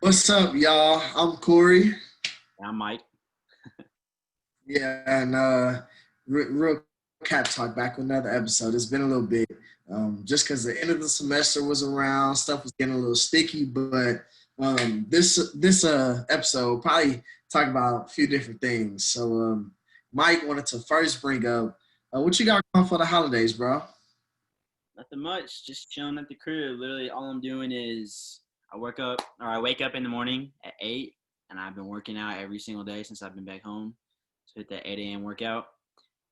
What's up, y'all? I'm Corey. I'm Mike. Yeah, and real cat talk back with another episode. It's been a little bit, just because the end of the semester was around, stuff was getting a little sticky. But this episode probably talk about a few different things. So Mike wanted to first bring up what you got going for the holidays, bro. Nothing much. Just chilling at the crib. Literally, all I'm doing is I wake up in the morning at 8, and I've been working out every single day since I've been back home. So hit that 8 a.m. workout,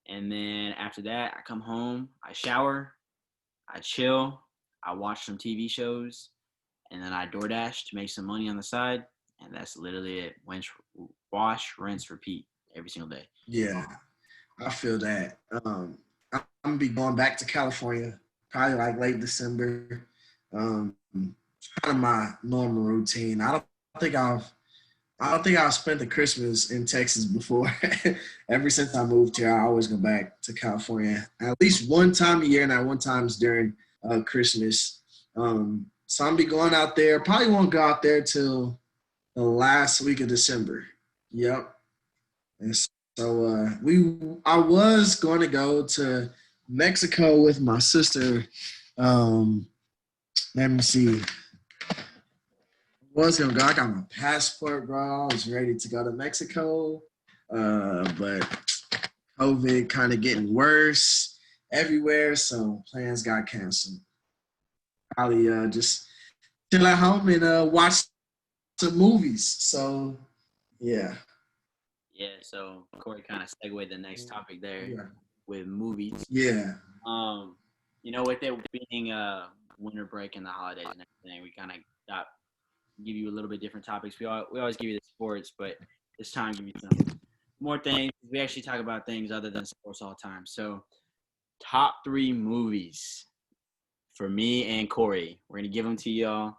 and then after that, I come home, I shower, I chill, I watch some TV shows, and then I DoorDash to make some money on the side, and that's literally it. Wash, rinse, repeat every single day. Yeah, I feel that. I'm gonna be going back to California probably like late December. Kind of my normal routine. Think I've I don't think I've spent the Christmas in Texas before. Ever since I moved here, I always go back to California at least one time a year, and that one time's during Christmas. So I'm be going out there. Probably won't go out there till the last week of December. Yep. And so I was going to go to Mexico with my sister. Um, Let me see. Was gonna go. I got my passport, bro. I was ready to go to Mexico, but COVID kind of getting worse everywhere, so plans got canceled. Probably just chill at home and watch some movies. So yeah, Yeah. So Corey kind of segued the next topic there yeah, with movies. yeah. Um, with it being winter break and the holidays and everything, we kind of got give you a little bit different topics. We always give you the sports, but this time give you some more things. We actually talk about things other than sports all the time. So, top 3 movies for me and Corey. We're gonna give them to y'all.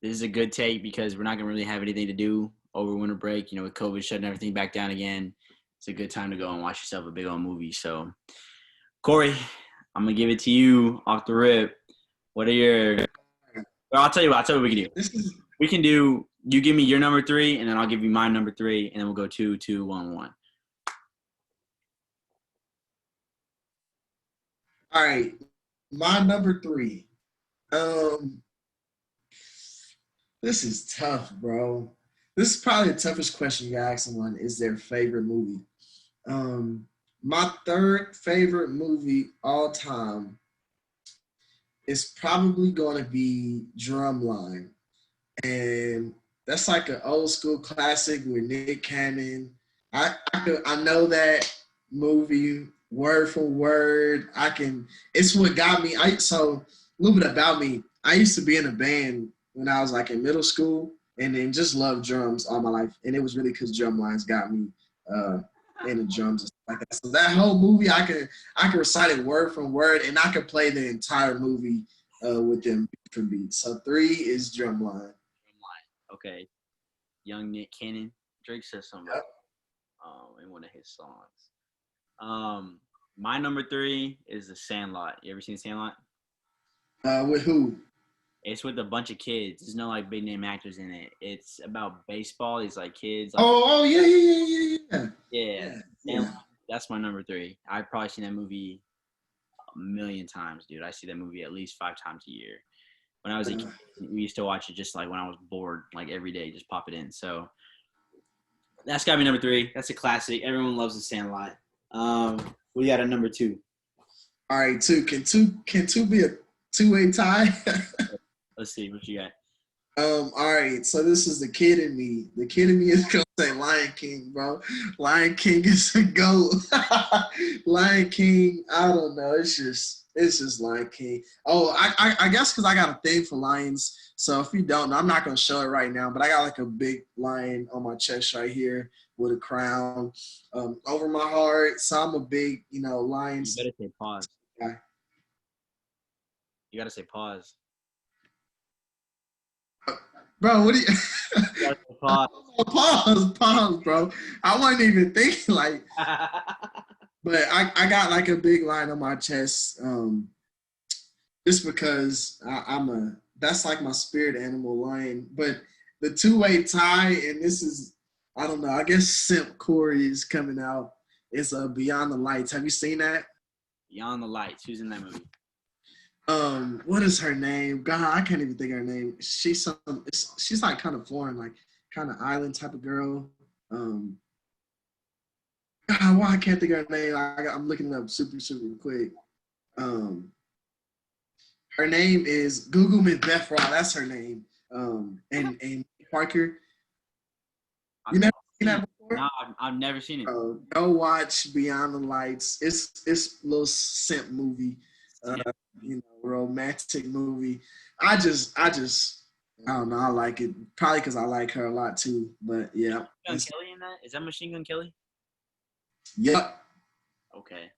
This is a good take because we're not gonna really have anything to do over winter break. With COVID shutting everything back down again, it's a good time to go and watch yourself a big old movie. So, Corey, I'm gonna give it to you off the rip. What are your? Well, I'll tell you what. I'll tell you what we can do. This is We can do. You give me your number 3, and then I'll give you my number 3, and then we'll go 2, 2, 1, 1. all right. My number three. Um, this is tough, bro. This is probably the toughest question you ask someone is their favorite movie. Um, my third favorite movie all time is probably going to be Drumline, and that's like an old school classic with Nick Cannon. I know that movie word for word. I can. It's what got me. So a little bit about me. I used to be in a band when I was like in middle school, and then just loved drums all my life. And it was really because drum lines got me uh, into drums and stuff like that. So that whole movie, I can recite it word for word, and I could play the entire movie with them different beats. So three is drumline. Okay. Young Nick Cannon. Drake says something about Yep. in one of his songs. My number 3 is The Sandlot. You ever seen Sandlot? With who? It's with a bunch of kids. There's no like big name actors in it. It's about baseball. These like kids. Like Oh, yeah, yeah, yeah, yeah, yeah, yeah, yeah. Sandlot. That's my number 3. I've probably seen that movie a million times, dude. I see that movie at least 5 times a year. When I was a kid, we used to watch it just like when I was bored, like every day, just pop it in. So that's got to be number 3. That's a classic. Everyone loves The Sandlot. We got a number 2. All right, two. Can two be a two-way tie? Let's see what you got. All right, so this is the kid in me. The kid in me is gonna say Lion King, bro. Lion King is a goat. Lion King, I don't know. It's just Lion King. Oh, I guess because I got a thing for lions. So if you don't know, I'm not gonna show it right now, but I got like a big lion on my chest right here with a crown over my heart. So I'm a big, You lions better say pause. guy. You got to say pause. Bro, what do you You got to say pause. pause, bro. I wasn't even thinking like, but I got like a big line on my chest. just because that's like my spirit animal, lion. But the two-way tie, and this is, I don't know, I guess Simp Corey is coming out. It's Beyond the Lights. Have you seen that? Beyond the Lights. Who's in that movie? What is her name? God, I can't even think of her name. She's like kind of foreign, like kind of island type of girl. Um, God, why I can't think of her name? I'm looking it up super quick. Um, Her name is Google Miss Beth Raw. That's her name. And Parker. I've You never never seen seen that it. before? No, I've never seen it. Go watch Beyond the Lights. It's a little simp movie, uh, Yeah. romantic movie. I don't know. I like it probably because I like her a lot too. But yeah, Gun Kelly in that? Is that Machine Gun Kelly? yep, Okay,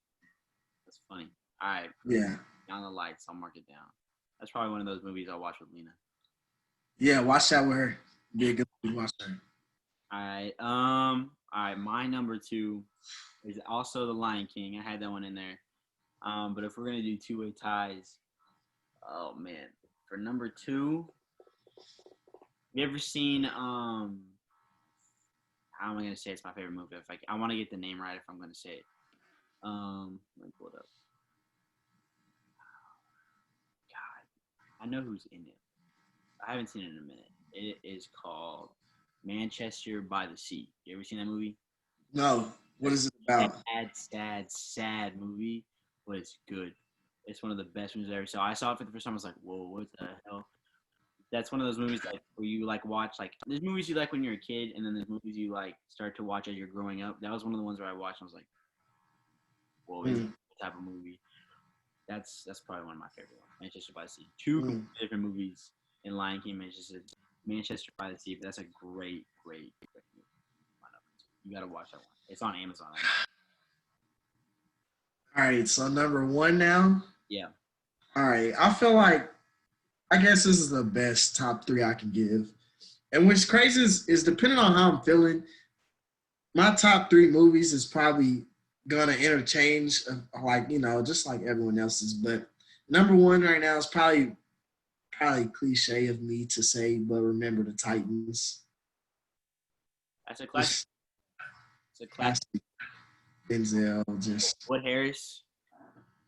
that's funny. All right, yeah, Beyond the Lights. I'll mark it down. That's probably one of those movies I'll watch with Lena. yeah. Watch that with her. Be a good movie. Watch her. All right. All right. My number two is also The Lion King. I had that one in there. But if we're gonna do two-way ties, oh man, for number two, you ever seen how am I gonna say it's my favorite movie? If I want to get the name right, if I'm gonna say it, let me pull it up. God, I know who's in it. I haven't seen it in a minute. It is called Manchester by the Sea. You ever seen that movie? No, what is it about? Sad movie, but it's good. It's one of the best movies I ever saw. I saw it for the first time. I was like, "Whoa, what the hell?" That's one of those movies like where you like watch like there's movies you like when you're a kid, and then there's movies you like start to watch as you're growing up. That was one of the ones where I watched. And I was like, "Whoa, is Mm, that type of movie?" That's probably one of my favorite ones. Manchester by the Sea. Two mm. different movies in Lion King, Manchester by the Sea. But that's a great movie. You gotta watch that one. It's on Amazon. All right, so number one now. Yeah. All right, I guess this is the best top three I can give. And what's crazy is depending on how I'm feeling, my top three movies is probably gonna interchange, like just like everyone else's. But number one right now is probably cliche of me to say, but Remember the Titans. That's a classic. Just It's a classic. classic Denzel, just Wood Harris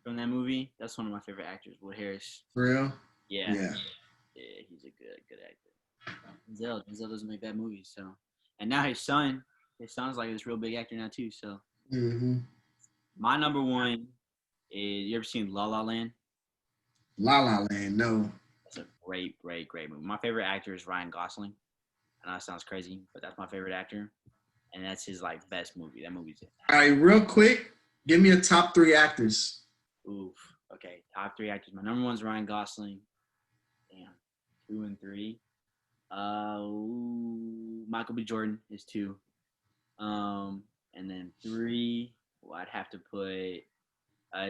from that movie. That's one of my favorite actors. Wood Harris. real. Yeah. Yeah. Yeah, he's a good actor. Denzel doesn't make bad movies, so. And now his son's like this real big actor now too. So Mm-hmm. my number one is you ever seen La La Land? La La Land, no. That's a great movie. My favorite actor is Ryan Gosling. I know that sounds crazy, but that's my favorite actor, and that's his like best movie. That movie's it. All right, real quick, give me a top three actors. Oof. Okay, top three actors. My number one's Ryan Gosling. Damn. 2 and 3. Michael B. Jordan is 2. And then 3. Well, I'd have to put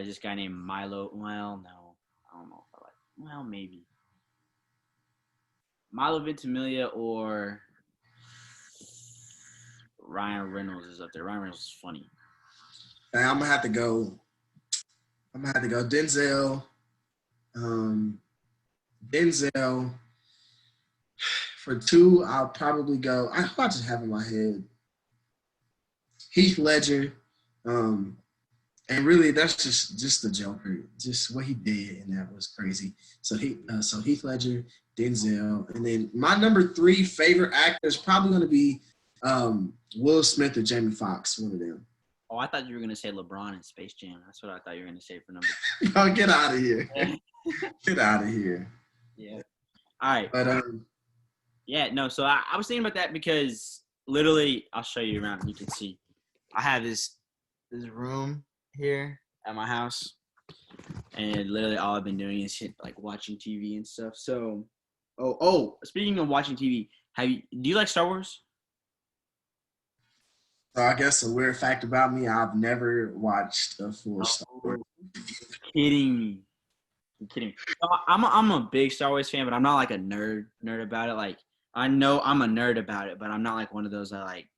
this guy named Milo. Well, no, I don't know if I like. Well, maybe Milo Ventimiglia or Ryan Reynolds is up there. Ryan Reynolds is funny. And I'm gonna have to go. Denzel. Denzel. For 2, I'll probably go. I just have in my head Heath Ledger. And really, that's just the Joker. Just what he did, and that was crazy. So Heath Ledger, Denzel, and then my number 3 favorite actor is probably going to be Will Smith or Jamie Foxx, one of them. Oh, I thought you were gonna say LeBron in Space Jam. That's what I thought you were gonna say for number. Oh, get out of here! Get out of here! Yeah. All right. But Yeah. No. So I was thinking about that because literally, I'll show you around. And you can see. I have this room here at my house, and literally all I've been doing is like watching TV and stuff. So, speaking of watching TV, do you like Star Wars? so I guess a weird fact about me, I've never watched a full Star Wars. Kidding me. You're kidding me. So I'm a big Star Wars fan, but I'm not like a nerd about it. Like I know I'm a nerd about it, but I'm not like one of those that like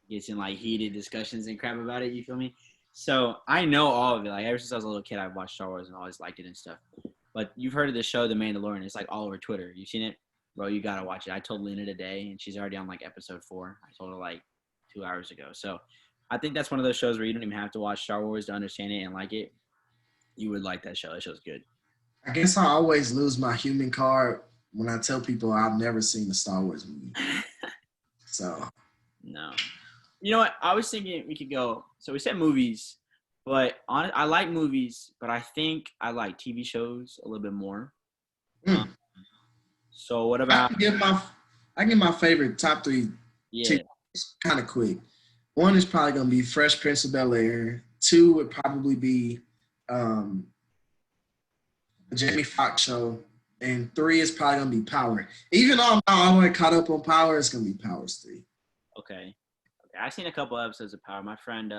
gets in like heated discussions and crap about it. You feel me? So I know all of it. Like ever since I was a little kid, I've watched Star Wars and always liked it and stuff. But you've heard of the show, The Mandalorian. It's like all over Twitter. You seen it? Bro, you got to watch it. I told Lena today, and she's already on like episode 4. I told her like 2 hours ago. So I think that's one of those shows where you don't even have to watch Star Wars to understand it and like it. You would like that show. That show's good. I guess I always lose my human card when I tell people I've never seen the Star Wars movie. So No. You know what? I was thinking we could go. So we said movies, but I like movies, but I think I like TV shows a little bit more. So what about? I can give my favorite top 3. Yeah. Kind of quick. 1 is probably gonna be Fresh Prince of Bel-Air. 2 would probably be the Jamie Foxx show, and 3 is probably gonna be Power. Even though I'm not all the way caught up on Power, it's gonna be Powers 3. Okay. I've seen a couple episodes of Power. My friend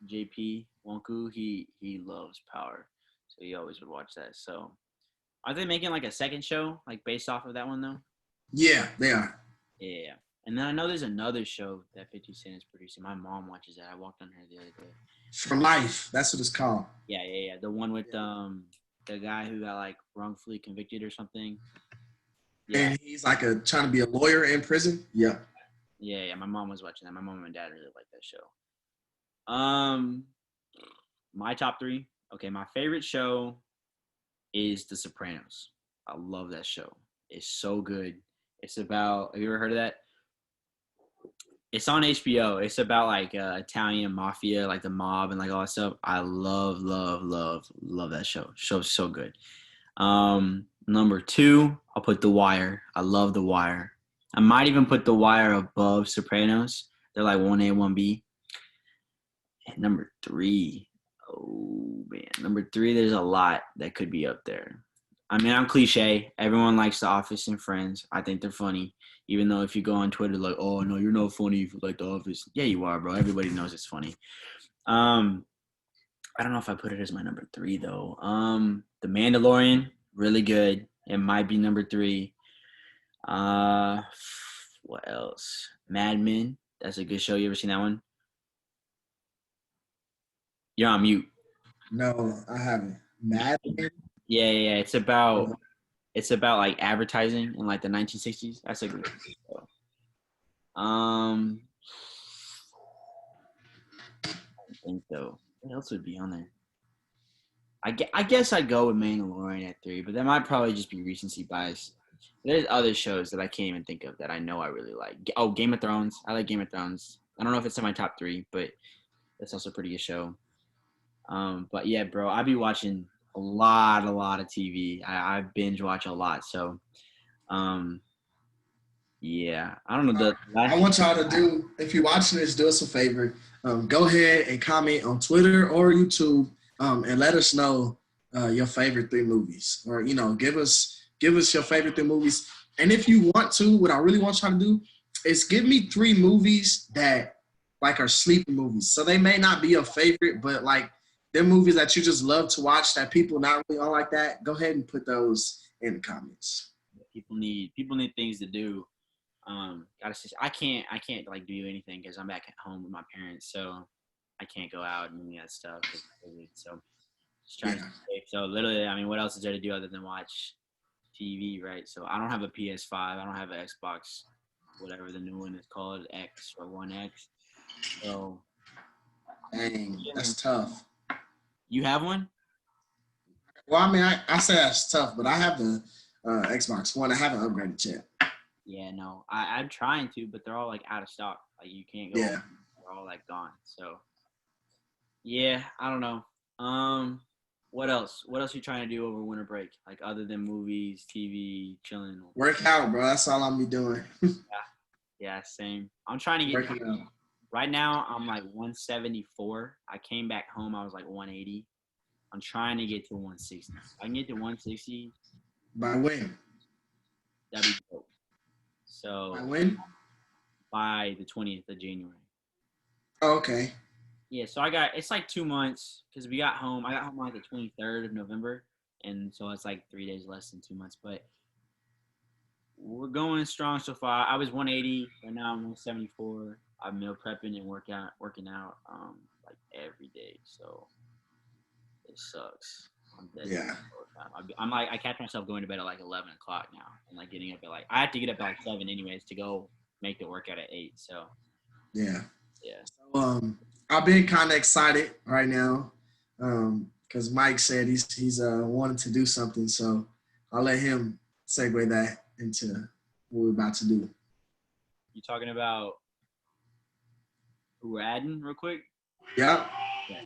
JP Wonku, he loves Power, so he always would watch that. So, are they making like a second show, like based off of that one though? Yeah, they are. Yeah. And then I know there's another show that 50 Cent is producing. My mom watches that. I walked on her the other day. For Life, that's what it's called. Yeah. The one with the guy who got like wrongfully convicted or something. Yeah. And he's like trying to be a lawyer in prison. Yeah. Yeah. My mom was watching that. My mom and dad really like that show. My top 3. Okay, my favorite show is The Sopranos. I love that show. It's so good. It's about. Have you ever heard of that? It's on HBO. It's about like Italian mafia, like the mob and like all that stuff. I love that show. Show's so good. Number 2, I'll put The Wire. I love The Wire. I might even put The Wire above Sopranos. They're like 1A, 1B. And number 3, oh man, number 3, there's a lot that could be up there. I mean, I'm cliche. Everyone likes The Office and Friends. I think they're funny. Even though if you go on Twitter, like, oh, no, you're not funny if you like The Office. Yeah, you are, bro. Everybody knows it's funny. I don't know if I put it as my number 3, though. The Mandalorian, really good. It might be number 3. What else? Mad Men. That's a good show. You ever seen that one? You're on mute. No, I haven't. Mad Men? Yeah. It's about like advertising in like the 1960s. That's a good show. I think though. What else would be on there? I guess I'd go with Mandalorian at 3, but that might probably just be recency bias. There's other shows that I can't even think of that I know I really like. Oh, Game of Thrones. I like Game of Thrones. I don't know if it's in my top 3, but that's also a pretty good show. But yeah, bro, I be watching a lot of TV. I binge watch a lot. So, yeah, I don't know. I want y'all to do, if you're watching this, do us a favor. Go ahead and comment on Twitter or YouTube, and let us know your favorite 3 movies, or give us your favorite 3 movies. And if you want to, what I really want y'all to do is give me 3 movies that like are sleeper movies. So they may not be your favorite, but like they're movies that you just love to watch that people not really on like that. Go ahead and put those in the comments. People need things to do. I can't like do anything because I'm back at home with my parents, so I can't go out and do that stuff. So just trying to stay safe. So literally, I mean, what else is there to do other than watch TV, right? So I don't have a PS5. I don't have an Xbox, whatever the new one is called, X or One X. So, dang, that's tough. You have one? Well, I mean, I say that's tough, but I have the Xbox One. I haven't upgraded yet. Yeah, no, I'm trying to, but they're all like out of stock. Like you can't go. Yeah. They're all like gone. So, yeah, I don't know. What else? What else are you trying to do over winter break? Like other than movies, TV, chilling? Work out, bro. That's all I'm be doing. Yeah, same. I'm trying to get Working out. Right now. I'm like 174. I came back home. I was like 180. I'm trying to get to 160. If I can get to 160. By when? That'd be dope. So By when? By the 20th of January. Oh, okay. Yeah, so it's like 2 months because I got home on like the 23rd of November, and so it's like 3 days less than 2 months. But we're going strong so far. I was 180, right now I'm 174. I'm meal prepping and working out like every day. So it sucks. I'm dead. Yeah. I'm like, I catch myself going to bed at like 11 o'clock now, and like getting up at like, I have to get up at like 7 anyways to go make the workout at 8. So Yeah. yeah. So, I've been kind of excited right now because Mike said he's wanting to do something. So I'll let him segue that into what we're about to do. You talking about who we're adding real quick? Yep. Yeah.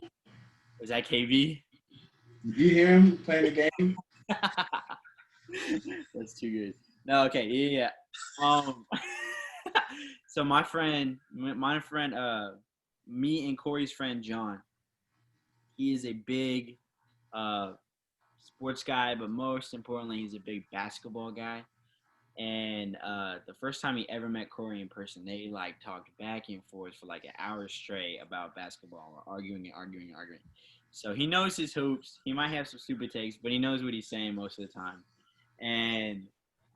Is that KV? You hear him playing the game? That's too good. No, okay, yeah. So my friend, me and Corey's friend John, he is a big sports guy, but most importantly, he's a big basketball guy. And the first time he ever met Corey in person, they like talked back and forth for like an hour straight about basketball, arguing and arguing and arguing. So he knows his hoops. He might have some stupid takes, but he knows what he's saying most of the time. And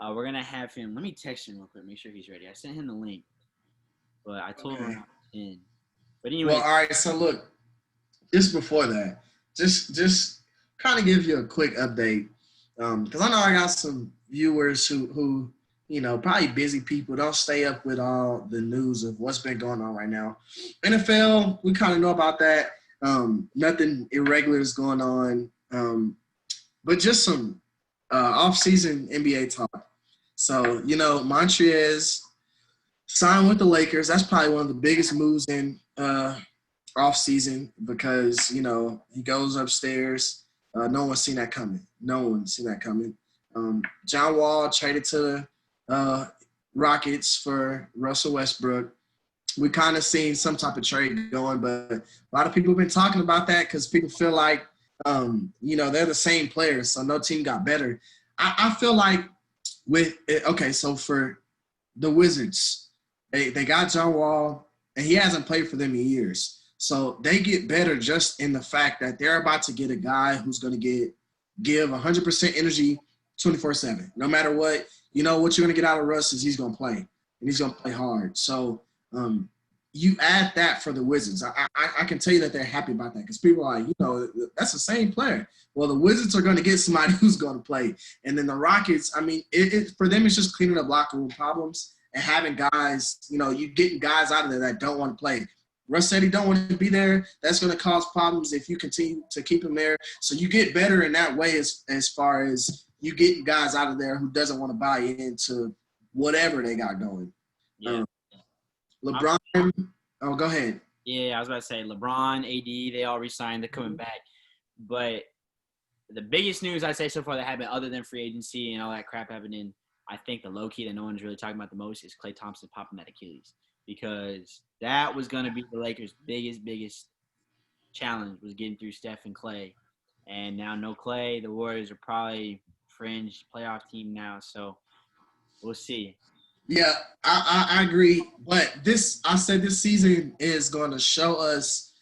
we're gonna have him. Let me text him real quick, make sure he's ready. I sent him the link, but I told him around 10. But anyway, Well, all right. So look, just before that, just kind of give you a quick update because I know I got some viewers who probably busy people, don't stay up with all the news of what's been going on right now. NFL, we kind of know about that. Nothing irregular is going on, but just some off-season NBA talk. So Montrez signed with the Lakers. That's probably one of the biggest moves in off season because he goes upstairs. No one's seen that coming. John Wall traded to the Rockets for Russell Westbrook. We kind of seen some type of trade going, but a lot of people have been talking about that because people feel like they're the same players, so no team got better. I feel like so for the Wizards, they got John Wall, and he hasn't played for them in years. So they get better just in the fact that they're about to get a guy who's going to give 100% energy 24/7. No matter what, what you're going to get out of Russ is he's going to play, and he's going to play hard. So you add that for the Wizards. I can tell you that they're happy about that because people are like, that's the same player. Well, the Wizards are going to get somebody who's going to play. And then the Rockets, I mean, for them, it's just cleaning up locker room problems and having guys, you getting guys out of there that don't want to play. Russ said he don't want to be there. That's going to cause problems if you continue to keep him there. So you get better in that way as far as you getting guys out of there who doesn't want to buy into whatever they got going. yeah. LeBron, go ahead. Yeah, I was about to say LeBron, AD, they all resigned. They're coming back. But the biggest news I'd say so far that happened other than free agency and all that crap happening, I think the low-key that no one's really talking about the most is Klay Thompson popping that Achilles. Because that was going to be the Lakers' biggest challenge was getting through Steph and Klay. And now no Klay. The Warriors are probably fringe playoff team now. So we'll see. Yeah, I agree. But I said this season is going to show us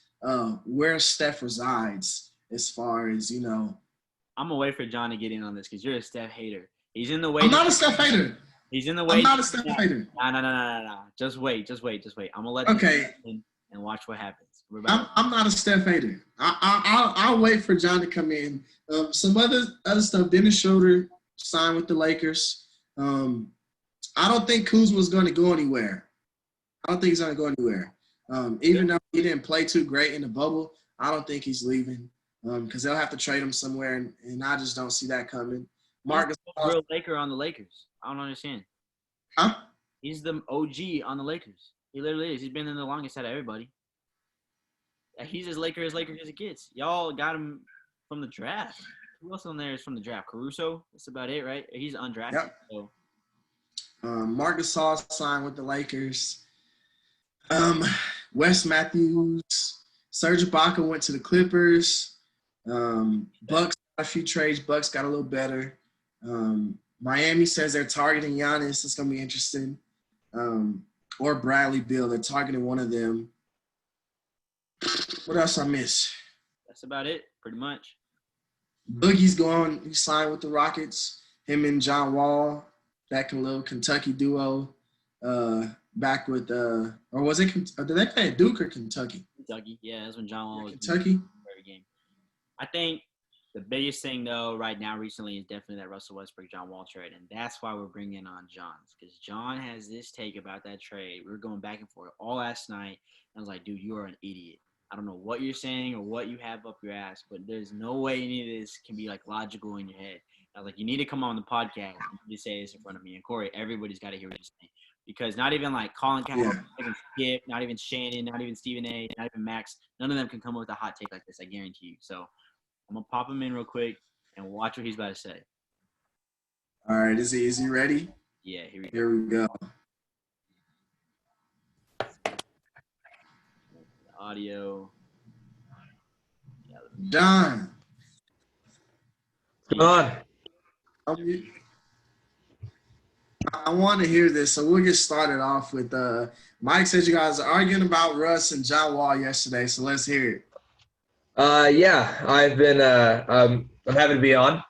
where Steph resides as far as, I'm going to wait for John to get in on this because you're a Steph hater. He's in the way. I'm not a Steph hater. He's in the way. I'm not a Steph hater. No. Just wait. I'm going to let you in and watch what happens. I'm not a Steph hater. I'll wait for John to come in. Some other stuff. Dennis Schroeder signed with the Lakers. I don't think Kuzma's going to go anywhere. I don't think he's going to go anywhere. Even though he didn't play too great in the bubble, I don't think he's leaving because they'll have to trade him somewhere, and I just don't see that coming. Marcus, real Laker on the Lakers. I don't understand. Huh? He's the OG on the Lakers. He literally is. He's been in the longest out of everybody. He's as Laker as it gets. Y'all got him from the draft. Who else on there is from the draft? Caruso. That's about it, right? He's undrafted. Yep. So. Marcus Gasol signed with the Lakers. Wes Matthews, Serge Ibaka went to the Clippers. Bucks got a few trades. Bucks got a little better. Miami says they're targeting Giannis. It's gonna be interesting. Or Bradley Beal. They're targeting one of them. What else I miss? That's about it, pretty much. Boogie's gone. He signed with the Rockets. Him and John Wall. That little Kentucky duo, back with or was it? Did they play at Duke or Kentucky? Kentucky, yeah, that's when John Wall was Kentucky. Every game. I think The biggest thing, though, right now recently is definitely that Russell Westbrook, John Wall trade. And that's why we're bringing on Johns. Because John has this take about that trade. We were going back and forth all last night. I was like, dude, you are an idiot. I don't know what you're saying or what you have up your ass, but there's no way any of this can be, like, logical in your head. I was like, you need to come on the podcast and you say this in front of me. And Corey, everybody's got to hear what you're saying. Because not even, like, Colin Cowherd, Yeah. not even Skip, not even Shannon, not even Stephen A., not even Max, none of them can come up with a hot take like this, I guarantee you. So I'm going to pop him in real quick and watch what he's about to say. All right, is he ready? Yeah, here we go. Here we go. Audio. John. Come on. I want to hear this, so we'll get started off with Mike said you guys are arguing about Russ and John Wall yesterday, so let's hear it. Yeah, I've been. I'm happy to be on.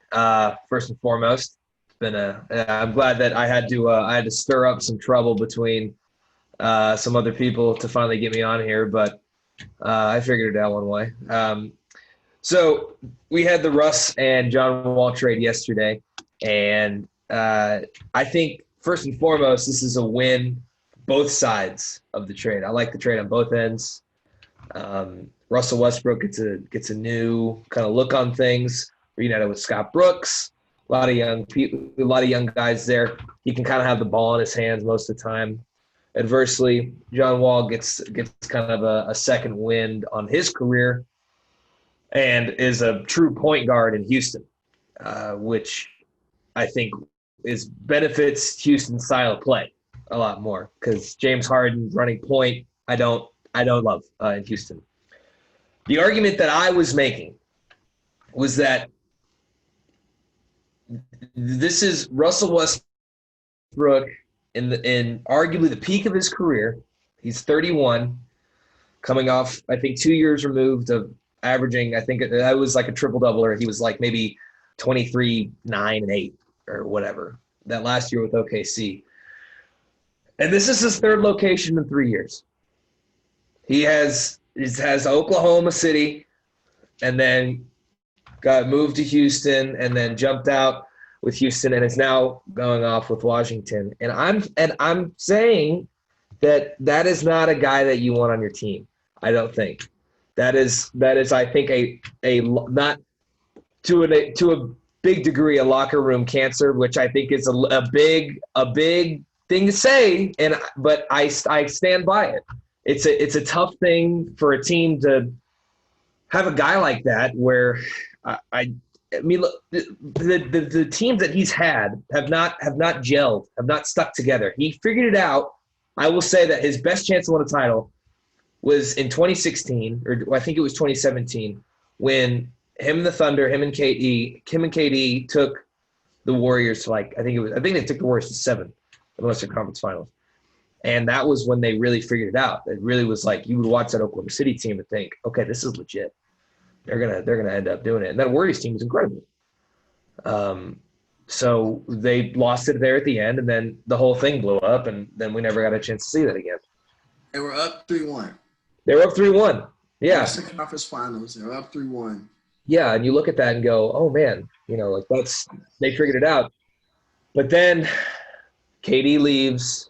First and foremost, it's been I'm glad that I had to stir up some trouble between some other people to finally get me on here, but I figured it out one way. So we had the Russ and John Wall trade yesterday, and I think first and foremost, this is a win both sides of the trade. I like the trade on both ends. Russell Westbrook gets a new kind of look on things. Reunited with Scott Brooks, a lot of young people, a lot of young guys there. He can kind of have the ball in his hands most of the time. Adversely, John Wall gets kind of a second wind on his career and is a true point guard in Houston, which I think benefits Houston's style of play a lot more because James Harden running point, I don't love in Houston. The argument that I was making was that this is Russell Westbrook in arguably the peak of his career. He's 31, coming off, I think, 2 years removed of averaging, I think that was like a triple-double, or he was like maybe 23, 9, and 8 or whatever, that last year with OKC. And this is his third location in 3 years. He has Oklahoma City, and then got moved to Houston, and then jumped out with Houston, and is now going off with Washington. And I'm saying that is not a guy that you want on your team. I don't think that is I think a not to a big degree a locker room cancer, which I think is a big thing to say, but I stand by it. It's a tough thing for a team to have a guy like that where I mean, look, the teams that he's had have not gelled, have not stuck together. He figured it out. I will say that his best chance to win a title was in 2016, or I think it was 2017, when him and the Thunder, him and KD took the Warriors to I think they took the Warriors to 7 in the Western Conference Finals. And that was when they really figured it out. It really was like you would watch that Oklahoma City team and think, okay, this is legit. They're gonna end up doing it. And that Warriors team was incredible. So they lost it there at the end, and then the whole thing blew up, and then we never got a chance to see that again. They were up 3-1. They were up 3-1. Yeah. Western Conference Finals. They were up 3-1. Yeah, and you look at that and go, oh man, they figured it out. But then KD leaves.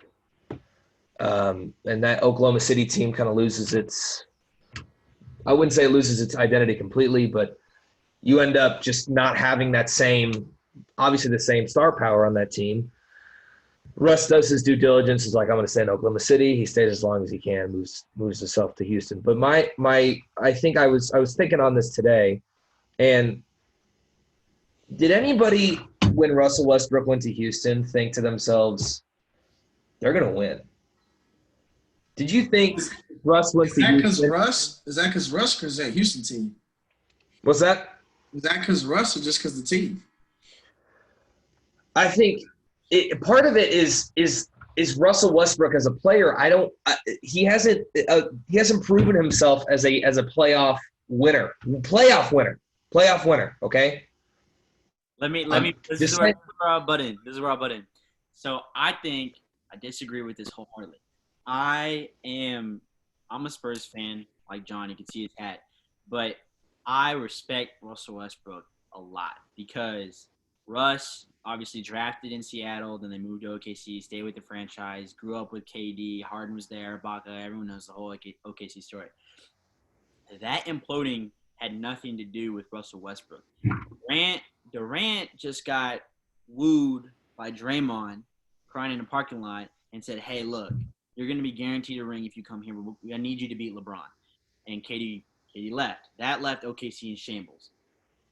And that Oklahoma City team kind of loses I wouldn't say it loses its identity completely, but you end up just not having that obviously the same star power on that team. Russ does his due diligence, is like, I'm going to stay in Oklahoma City. He stays as long as he can, moves himself to Houston. But I think I was thinking on this today, and did anybody, when Russell Westbrook went to Houston, think to themselves, they're going to win? Did you think Russ went to Houston? Is that because Russ or is that Houston team? What's that? Is that because Russ or just because the team? I think part of it is Russell Westbrook as a player. He hasn't proven himself as a playoff winner. Okay. Let me. This is where I'll butt in. So I think I disagree with this wholeheartedly. I'm a Spurs fan, like John. You can see his hat, but I respect Russell Westbrook a lot because Russ obviously drafted in Seattle, then they moved to OKC, stayed with the franchise, grew up with KD, Harden was there, Ibaka, everyone knows the whole OKC story. That imploding had nothing to do with Russell Westbrook. Durant just got wooed by Draymond crying in the parking lot and said, hey, look, you're going to be guaranteed a ring if you come here. I need you to beat LeBron. And KD left. That left OKC in shambles.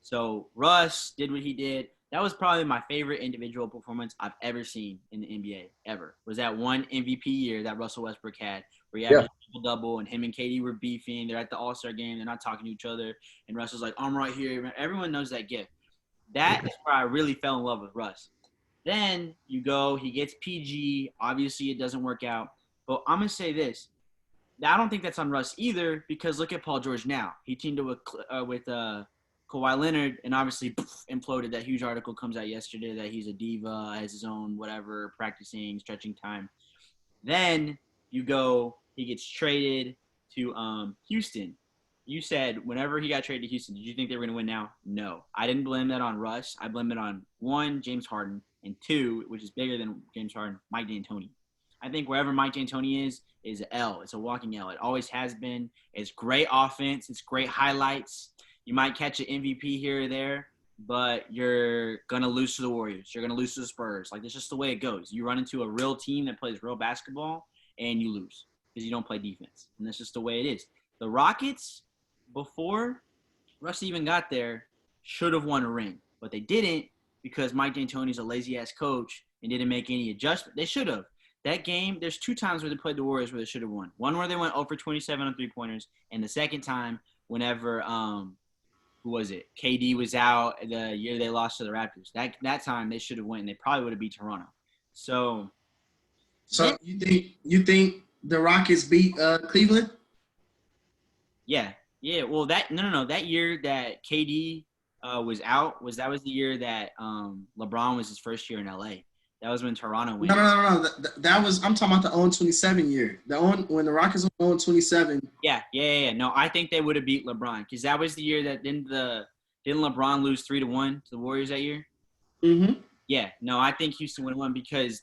So Russ did what he did. That was probably my favorite individual performance I've ever seen in the NBA, ever. Was that one MVP year that Russell Westbrook had where he averaged a double and him and KD were beefing. They're at the All-Star game. They're not talking to each other. And Russ was like, I'm right here. Everyone knows that gift. That is where I really fell in love with Russ. Then you go, he gets PG. Obviously, it doesn't work out. But I'm going to say this. I don't think that's on Russ either because look at Paul George now. He teamed up with Kawhi Leonard and obviously imploded. That huge article comes out yesterday that he's a diva, has his own whatever, practicing, stretching time. Then you go, he gets traded to Houston. You said whenever he got traded to Houston, did you think they were going to win now? No. I didn't blame that on Russ. I blame it on, one, James Harden, and two, which is bigger than James Harden, Mike D'Antoni. I think wherever Mike D'Antoni is an L. It's a walking L. It always has been. It's great offense. It's great highlights. You might catch an MVP here or there, but you're going to lose to the Warriors. You're going to lose to the Spurs. Like, that's just the way it goes. You run into a real team that plays real basketball, and you lose because you don't play defense. And that's just the way it is. The Rockets, before Russ even got there, should have won a ring. But they didn't because Mike D'Antoni's a lazy-ass coach and didn't make any adjustment. They should have. That game, there's two times where they played the Warriors where they should have won. One where they went 0 for 27 on three-pointers, and the second time whenever who was it? KD was out the year they lost to the Raptors. That time they should have won. They probably would have beat Toronto. So you think the Rockets beat Cleveland? Yeah. Well, no. That year that KD was out was the year that LeBron was his first year in LA. That was when Toronto went. No. That was, I'm talking about the 0-27 year. When the Rockets were 0-27. Yeah. No, I think they would have beat LeBron because that was the year that didn't LeBron lose 3-1 to the Warriors that year? Mm-hmm. Yeah. No, I think Houston would have won because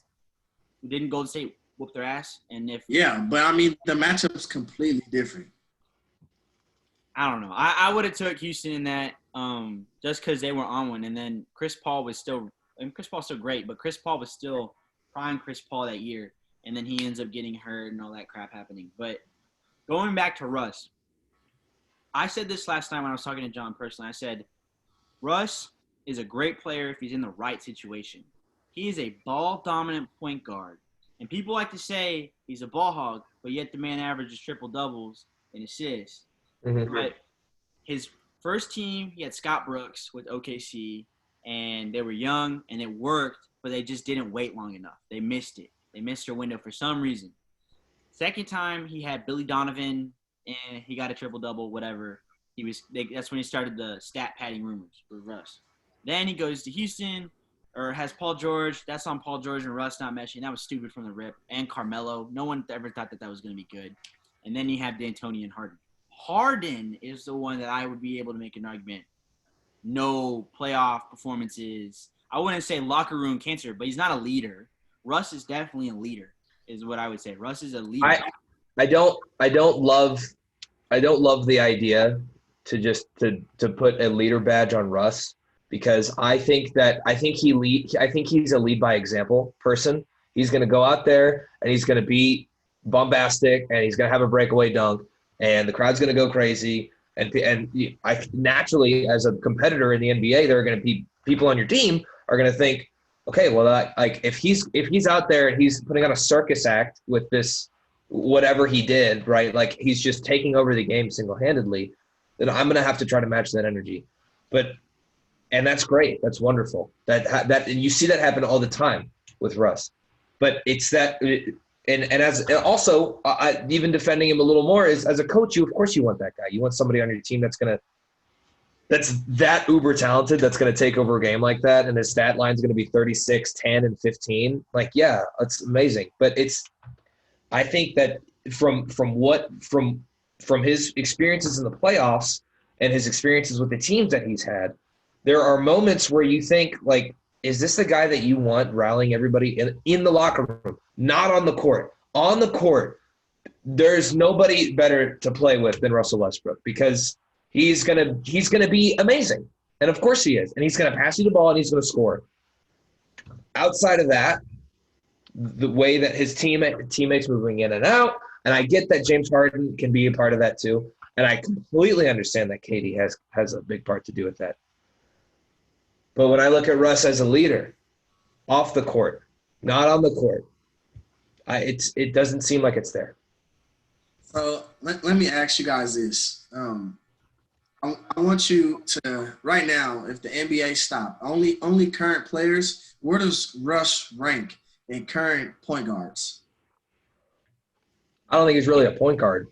didn't Golden State whoop their ass? But I mean the matchup's completely different. I don't know. I would have took Houston in that just because they were on one, and then Chris Paul's still great, but Chris Paul was still prime Chris Paul that year, and then he ends up getting hurt and all that crap happening. But going back to Russ, I said this last time when I was talking to John personally. I said, Russ is a great player if he's in the right situation. He is a ball-dominant point guard, and people like to say he's a ball hog, but yet the man averages triple-doubles and assists. Mm-hmm. But his first team, he had Scott Brooks with OKC, and they were young, and it worked, but they just didn't wait long enough. They missed it. They missed their window for some reason. Second time, he had Billy Donovan, and he got a triple-double, whatever. That's when he started the stat padding rumors for Russ. Then he goes to Houston, or has Paul George. That's on Paul George and Russ not meshing. That was stupid from the rip. And Carmelo. No one ever thought that was going to be good. And then he had D'Antoni and Harden. Harden is the one that I would be able to make an argument. No playoff performances. I wouldn't say locker room cancer, but he's not a leader. Russ is definitely a leader, is what I would say. Russ is a leader. I don't love the idea to put a leader badge on Russ because I think he's a lead by example person. He's going to go out there and he's going to be bombastic and he's going to have a breakaway dunk and the crowd's going to go crazy. And I naturally, as a competitor in the NBA, there are going to be people on your team are going to think, okay, well, like if he's out there and he's putting on a circus act with this whatever he did, right? Like he's just taking over the game single-handedly, then I'm going to have to try to match that energy. And that's great. That's wonderful. That and you see that happen all the time with Russ. But it's that. And also, even defending him a little more is as a coach, of course you want that guy. You want somebody on your team that's that uber talented, that's going to take over a game like that, and his stat line is going to be 36, 10, and 15. Like, yeah, it's amazing. But I think that from his experiences in the playoffs and his experiences with the teams that he's had, there are moments where you think, like, is this the guy that you want rallying everybody in the locker room? Not on the court. On the court, there's nobody better to play with than Russell Westbrook because he's gonna be amazing. And of course he is. And he's gonna pass you the ball and he's gonna score. Outside of that, the way that his teammates moving in and out, and I get that James Harden can be a part of that too. And I completely understand that Katie has a big part to do with that. But when I look at Russ as a leader, off the court, not on the court, it doesn't seem like it's there. So let me ask you guys this. I want you to, right now, if the NBA stopped, only current players, where does Russ rank in current point guards? I don't think he's really a point guard.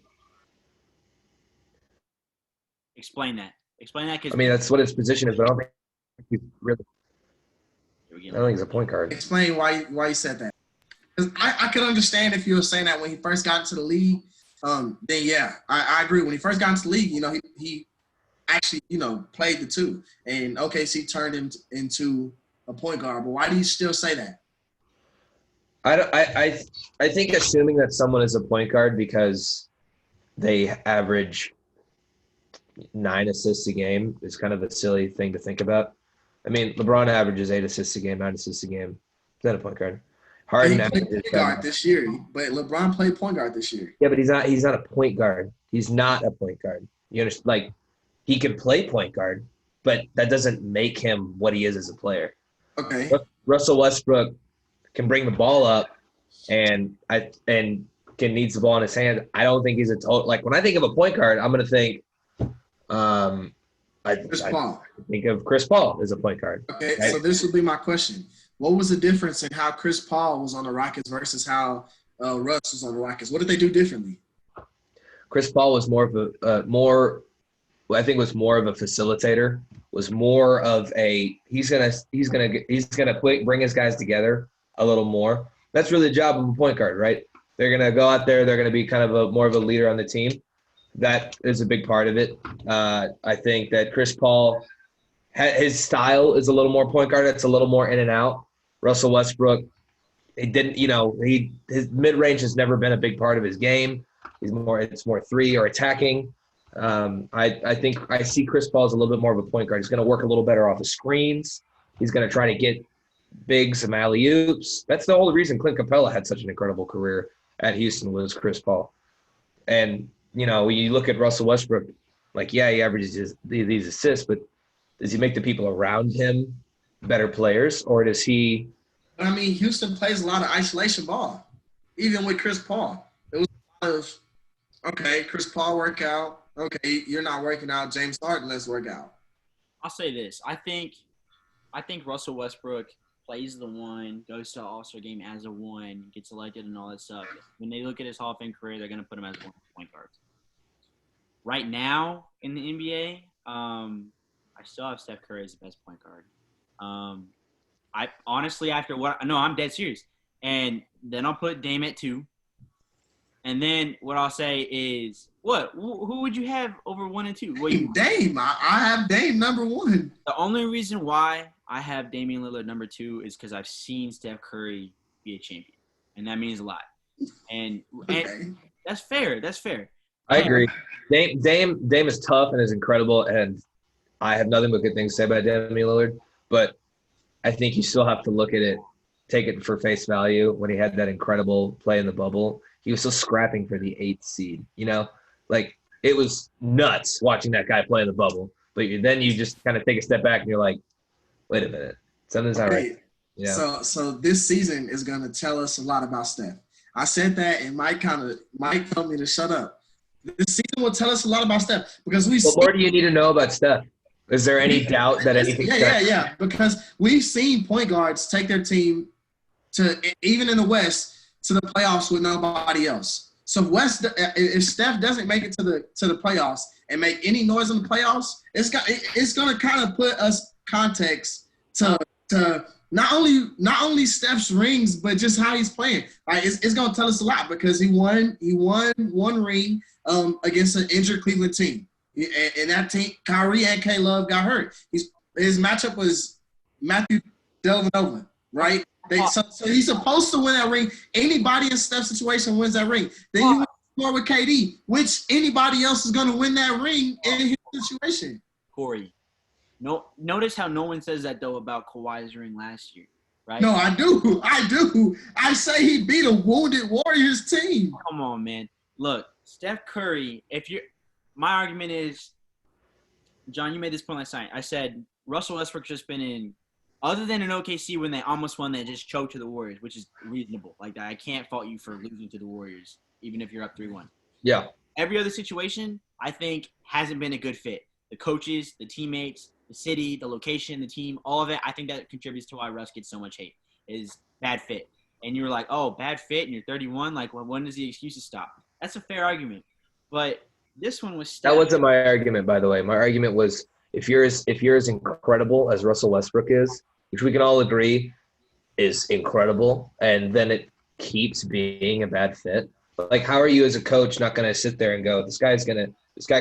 Explain that. Because I mean, that's what his position is, but I don't think he's really. I don't think he's a point guard. Explain why you said that. 'Cause I could understand if you were saying that when he first got into the league. Then yeah, I agree. When he first got into the league, he actually played the two, and OKC turned him into a point guard. But why do you still say that? I think assuming that someone is a point guard because they average 9 assists a game is kind of a silly thing to think about. I mean, LeBron averages 8 assists a game, 9 assists a game. Is that a point guard? Harden He played point guard this year, but LeBron played point guard this year. Yeah, but he's not a point guard. He's not a point guard. You understand? Like, he can play point guard, but that doesn't make him what he is as a player. Okay. Russell Westbrook can bring the ball up and needs the ball in his hand. I don't think he's a total. Like, when I think of a point guard, I'm going to think Chris Paul. I think of Chris Paul as a point guard. Okay, right? So this would be my question. What was the difference in how Chris Paul was on the Rockets versus how Russ was on the Rockets? What did they do differently? Chris Paul was more of a I think was more of a facilitator. Was more of a he's gonna bring his guys together a little more. That's really the job of a point guard, right? They're gonna go out there. They're gonna be kind of more of a leader on the team. That is a big part of it. I think that Chris Paul, his style is a little more point guard. It's a little more in and out. Russell Westbrook, his mid range has never been a big part of his game. It's more three or attacking. I think I see Chris Paul as a little bit more of a point guard. He's going to work a little better off the screens. He's going to try to get some alley-oops. That's the whole reason Clint Capella had such an incredible career at Houston was Chris Paul. And, when you look at Russell Westbrook, like, yeah, he averages these assists, but does he make the people around him better players, or does he? I mean, Houston plays a lot of isolation ball, even with Chris Paul. It was a lot of, okay, Chris Paul work out. Okay, you're not working out. James Harden, let's work out. I'll say this. I think Russell Westbrook plays the one, goes to All-Star game as a one, gets elected and all that stuff. When they look at his Hall of Fame career, they're going to put him as one point guard. Right now in the NBA, I still have Steph Curry as the best point guard. I honestly, I'm dead serious. And then I'll put Dame at 2. And then what I'll say is, who would you have over 1 and 2? Dame. I have Dame number 1. The only reason why I have Damian Lillard number 2 is because I've seen Steph Curry be a champion, and that means a lot. And that's fair. That's fair. I agree. Dame is tough and is incredible, and I have nothing but good things to say about Damian Lillard. But I think you still have to look at it, take it for face value. When he had that incredible play in the bubble, he was still scrapping for the 8th seed. Like, it was nuts watching that guy play in the bubble. But then you just kind of take a step back and you're like, wait a minute, something's not right. Yeah. So this season is going to tell us a lot about Steph. I said that, and Mike told me to shut up. This season will tell us a lot about Steph because What more do you need to know about Steph? Is there any doubt that anything? Yeah. Because we've seen point guards take their team to, even in the West, to the playoffs with nobody else. So if Steph doesn't make it to the playoffs and make any noise in the playoffs, it's going to kind of put us context to not only Steph's rings, but just how he's playing. Like, it's going to tell us a lot because he won one ring against an injured Cleveland team. And that team, Kyrie and K-Love got hurt. He's His matchup was Matthew Dellavedova, right? So he's supposed to win that ring. Anybody in Steph's situation wins that ring. Then you score with KD, which anybody else is going to win that ring in his situation. Corey, notice how no one says that, though, about Kawhi's ring last year, right? No, I do. I say he beat a wounded Warriors team. Come on, man. Look, Steph Curry, my argument is, John, you made this point last night. I said Russell Westbrook's just been in, other than in OKC when they almost won, they just choked to the Warriors, which is reasonable. Like, I can't fault you for losing to the Warriors, even if you're up 3-1. Yeah. Every other situation, I think, hasn't been a good fit. The coaches, the teammates, the city, the location, the team, all of it, I think that contributes to why Russ gets so much hate, is bad fit. And you're like, oh, bad fit, and you're 31? Like, well, when does the excuses stop? That's a fair argument. But this one was Steph. That wasn't my argument, by the way. My argument was if you're as incredible as Russell Westbrook is, which we can all agree is incredible, and then it keeps being a bad fit. Like, how are you as a coach not going to sit there and go, this guy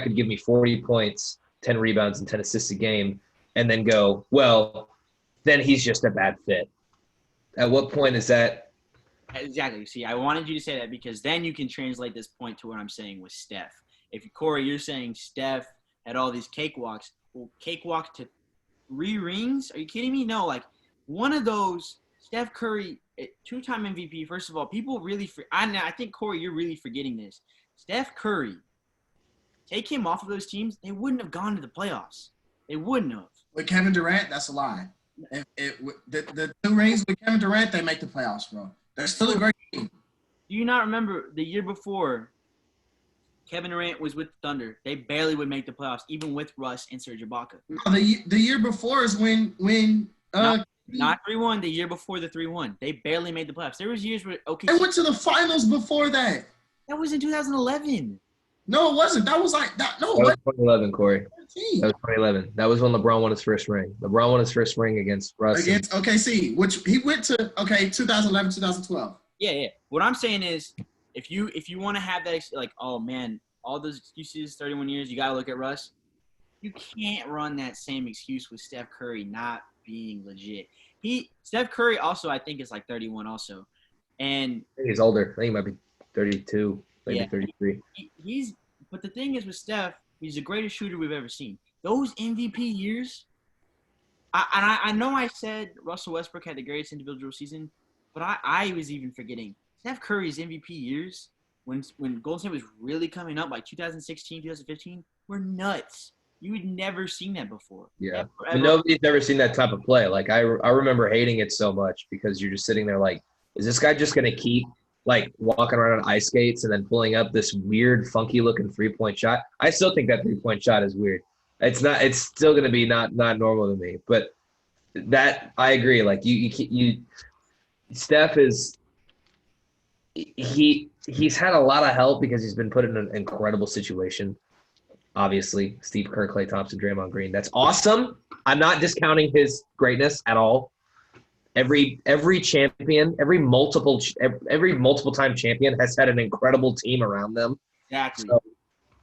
could give me 40 points, 10 rebounds, and 10 assists a game, and then go, well, then he's just a bad fit. At what point is that? Exactly. See, I wanted you to say that because then you can translate this point to what I'm saying with Steph. If, Corey, you're saying Steph had all these cakewalks, well, cakewalk to 3 rings? Are you kidding me? No, like, one of those, Steph Curry, 2-time MVP, first of all, people really – I think, Corey, you're really forgetting this. Steph Curry, take him off of those teams, they wouldn't have gone to the playoffs. They wouldn't have. With Kevin Durant, that's a lie. The 2 rings with Kevin Durant, they make the playoffs, bro. They're still a great team. Do you not remember the year before Kevin Durant was with the Thunder? They barely would make the playoffs, even with Russ and Serge Ibaka. No, the year before is when not 3-1. The year before the 3-1, they barely made the playoffs. There was years where they went to the finals before that. That was in 2011. No, it wasn't. That was like that. No, That was 2011, Corey. 13. That was 2011. That was when LeBron won his first ring. LeBron won his first ring against Russ. Against OKC, which he went to 2011, 2012. Yeah. What I'm saying is, if you want to have that, like, oh man, all those excuses, 31 years, you got to look at Russ. You can't run that same excuse with Steph Curry not being legit. Steph Curry also, I think, is like 31 also. And I think he's older. I think he might be 32, maybe Yeah. 33. But the thing is with Steph, he's the greatest shooter we've ever seen. Those MVP years, I know I said Russell Westbrook had the greatest individual season, but I was even forgetting Steph Curry's MVP years when Golden State was really coming up, like 2016, 2015, were nuts. You had never seen that before. Yeah. Ever. Nobody's ever seen that type of play. Like, I remember hating it so much because you're just sitting there like, is this guy just going to keep, like, walking around on ice skates and then pulling up this weird, funky-looking three-point shot? I still think that three-point shot is weird. It's still going to be not normal to me. But that, I agree. Like, Steph is – he's had a lot of help because he's been put in an incredible situation. Obviously, Steve Kerr, Klay Thompson, Draymond Green. That's awesome. I'm not discounting his greatness at all. Every champion, every multiple time champion has had an incredible team around them. Exactly. So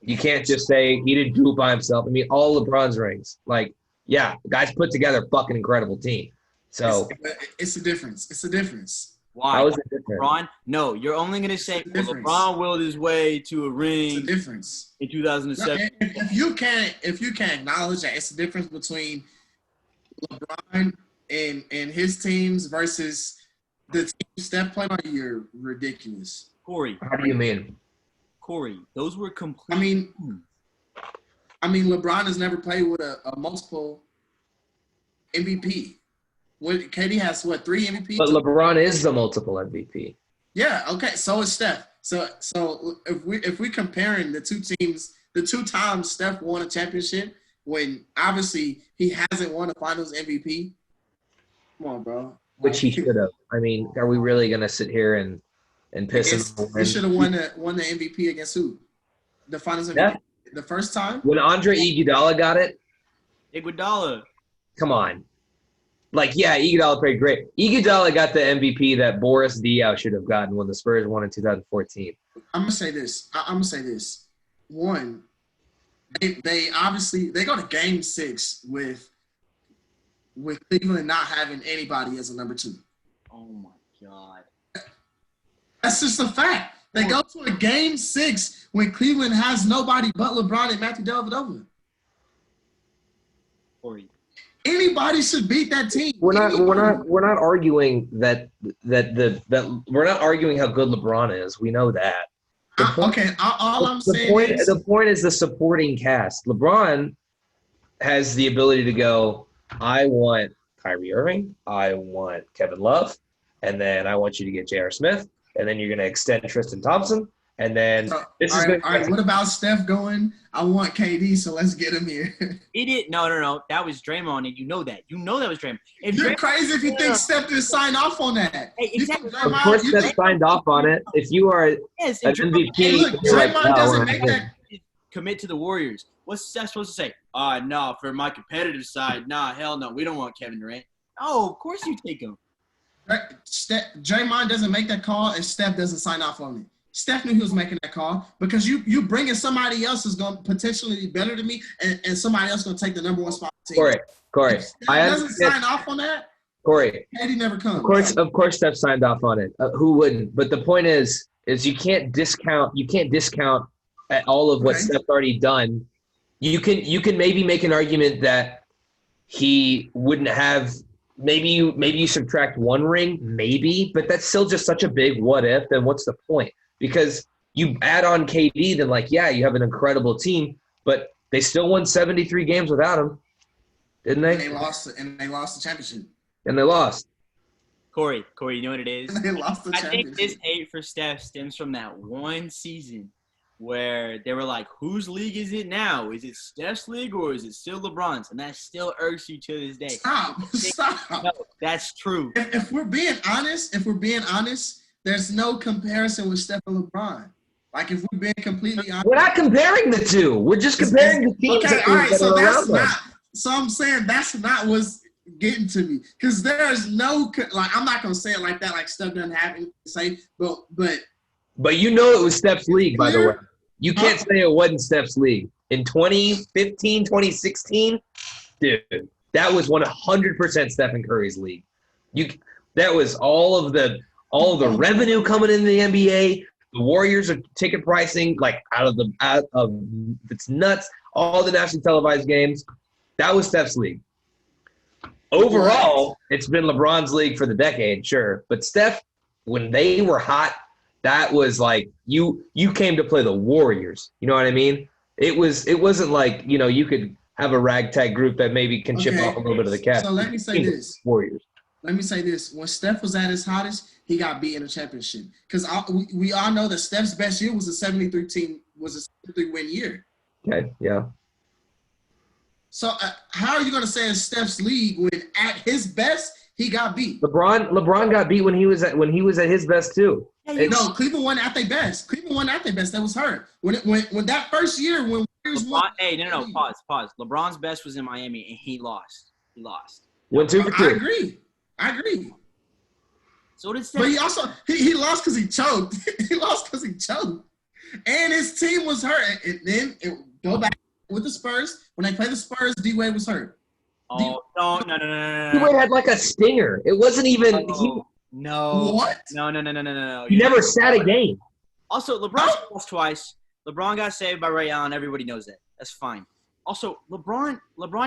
you can't just say he didn't do it by himself. I mean, all LeBron's rings, like, yeah, guys put together a fucking incredible team. So it's a difference. It's a difference. Why? How is it different? LeBron? No, you're only going to say LeBron willed his way to a ring. It's a difference. In 2007. If you can't acknowledge that it's the difference between LeBron and his teams versus the team Steph played on, you're ridiculous. Corey. How do you mean? Corey, those were complete. I mean, LeBron has never played with a multiple MVP. KD has 3 MVPs? But LeBron is the multiple MVP. Yeah. Okay. So is Steph. So if we comparing the two teams, the 2 times Steph won a championship when obviously he hasn't won a Finals MVP. Come on, bro. Which he should have. I mean, are we really gonna sit here and piss him? He should have won the MVP against who? The Finals MVP. Yeah. The first time When Andre Iguodala got it. Iguodala. Come on. Like, yeah, Iguodala played great. Iguodala got the MVP that Boris Diaw should have gotten when the Spurs won in 2014. I'm gonna say this. One, they obviously they go to Game 6 with with Cleveland not having anybody as a number 2. Oh my God. That's just a fact. They go to a game 6 when Cleveland has nobody but LeBron and Matthew Dellavedova. Corey. Anybody should beat that team. We're not arguing that we're not arguing how good LeBron is. We know that. All I'm saying is the point is the supporting cast. LeBron has the ability to go, I want Kyrie Irving, I want Kevin Love, and then I want you to get J.R. Smith, and then you're going to extend Tristan Thompson, and then what about Steph going, I want KD, so let's get him here. He did no. That was Draymond, and you know that. You know that was Draymond. You're crazy if you think Steph didn't sign off on that. Hey, exactly. Of course, Steph signed off on it. If you are an MVP, hey, look, Draymond doesn't make that. Commit to the Warriors. What's Steph supposed to say? No, for my competitive side, hell no, we don't want Kevin Durant. Oh, of course you take him. Draymond doesn't make that call, and Steph doesn't sign off on it. Steph knew he was making that call because you bringing somebody else is going to potentially be better than me, and somebody else going to take the number 1 spot. Corey. If Steph doesn't sign off on that. Corey, Eddie never comes. Of course, Steph signed off on it. Who wouldn't? But the point is you can't discount at all of what Steph's already done. You can maybe make an argument that he wouldn't have. Maybe you subtract 1 ring, maybe, but that's still just such a big what if. Then what's the point? Because you add on KD, then you have an incredible team, but they still won 73 games without him, didn't they? And they lost the championship. And they lost. Corey, you know what it is? They lost the championship. I think this hate for Steph stems from that one season where they were like, whose league is it now? Is it Steph's league or is it still LeBron's? And that still irks you to this day. Stop. No, that's true. If we're being honest, there's no comparison with Steph and LeBron. Like, if we're being completely honest. We're not comparing the two. We're just comparing the teams. Okay, all right, so that's not – so I'm saying that's not what's getting to me. Because there's no – like, I'm not going to say it like that, like Steph doesn't have anything to say, But you know it was Steph's league, by the way. You can't say it wasn't Steph's league. In 2015, 2016, dude, that was 100% Stephen Curry's league. That was all of the revenue coming into the NBA. The Warriors are ticket pricing out of it's nuts. All the nationally televised games. That was Steph's league. Overall, it's been LeBron's league for the decade, sure. But Steph, when they were hot, that was like you came to play the Warriors. You know what I mean? It wasn't like, you could have a ragtag group that maybe can chip off a little bit of the cap. So let me say this. Warriors. Let me say this. When Steph was at his hottest, he got beat in the championship. Because we all know that Steph's best year was a 73 win year. Okay, yeah. So how are you going to say it's Steph's league when at his best he got beat? LeBron got beat when he was at his best too. No, Cleveland won at their best. That was hurt. When that first year when Warriors won. Hey, no, pause. LeBron's best was in Miami and he lost. Went 2 for 2. I agree. So did Steph. But he also he lost because he choked. And his team was hurt. And then go back with the Spurs. When they played the Spurs, D-Wade was hurt. Oh, no. D-Wade had like a stinger. It wasn't even No. What? No. He never sat a game. Also, LeBron lost twice. LeBron got saved by Ray Allen. Everybody knows that. That's fine. Also, LeBron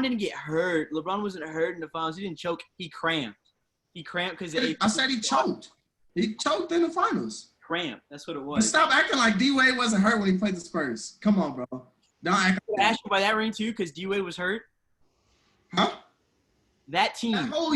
didn't get hurt. LeBron wasn't hurt in the finals. He didn't choke. He cramped. Because I said he choked. He choked in the finals. Cramp. That's what it was. Stop acting like D-Wade wasn't hurt when he played the Spurs. Come on, bro. Don't act like that. Ask you by that ring too, because D-Wade was hurt. Huh? That team. That whole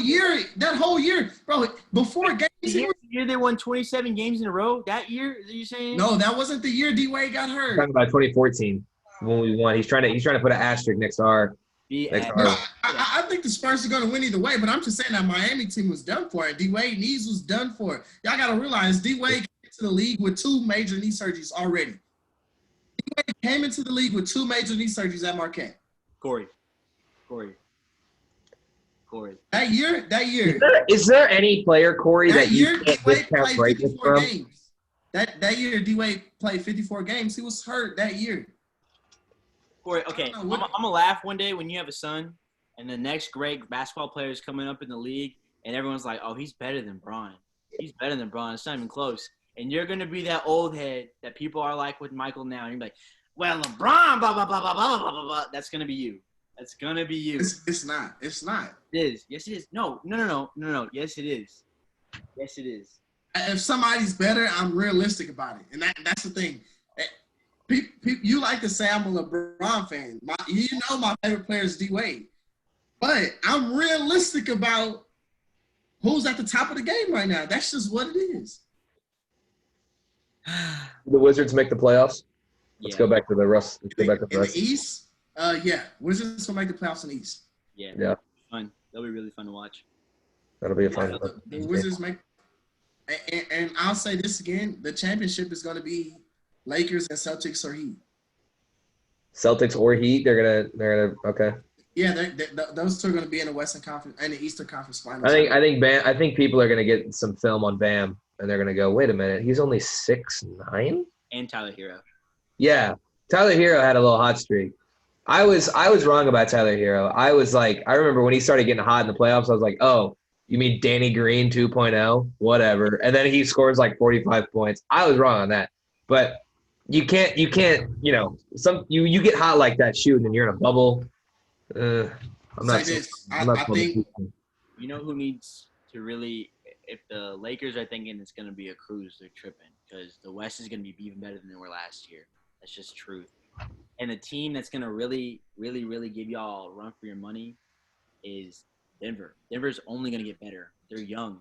year, bro. Before games, the year they won 27 games in a row. That year, are you saying? No, that wasn't the year D-Wade got hurt. Talking about 2014 when we won. He's trying to put an asterisk next to our. I think the Spurs are going to win either way, but I'm just saying that Miami team was done for. D-Wade knees was done for. Y'all got to realize D-Wade came into the league with 2 major knee surgeries already. D-Wade came into the league with 2 major knee surgeries at Marquette. Corey. That year. Is there any player, Corey, that you can't discount greatness from? Games. That year, D-Wade played 54 games. He was hurt that year. Corey, okay, I'm gonna laugh one day when you have a son and the next great basketball player is coming up in the league, and everyone's like, oh, he's better than Bron. He's better than Bron. It's not even close. And you're going to be that old head that people are like with Michael now. And you're like, well, LeBron, blah, blah, blah, blah, blah, blah, blah, blah. That's going to be you. That's going to be you. It's not. It's not. It is. Yes, it is. No. Yes, it is. Yes, it is. If somebody's better, I'm realistic about it. And that's the thing. You like to say I'm a LeBron fan. My favorite player is D-Wade. But I'm realistic about who's at the top of the game right now. That's just what it is. The Wizards make the playoffs. Let's go back to the Russ. Let's go back to the Russ. In the East, yeah. Wizards will make the playoffs in the East. Yeah. Fun. That'll be really fun to watch. That'll be a fun. The Wizards make, and I'll say this again: the championship is going to be Lakers and Celtics or Heat. Celtics or Heat. They're gonna. Okay. Yeah, those two are going to be in the Western Conference and the Eastern Conference Finals. I think people are going to get some film on Bam, and they're going to go, wait a minute, he's only 6'9"? And Tyler Hero. Yeah, Tyler Hero had a little hot streak. I was wrong about Tyler Hero. I was like, I remember when he started getting hot in the playoffs, I was like, oh, you mean Danny Green 2.0? Whatever. And then he scores like 45 points. I was wrong on that. But you can't, you get hot like that shooting and you're in a bubble. I'm not. I think you know who needs to really. If the Lakers are thinking it's going to be a cruise, they're tripping because the West is going to be even better than they were last year. That's just truth. And the team that's going to really, really, really give y'all a run for your money is Denver. Denver's only going to get better. They're young.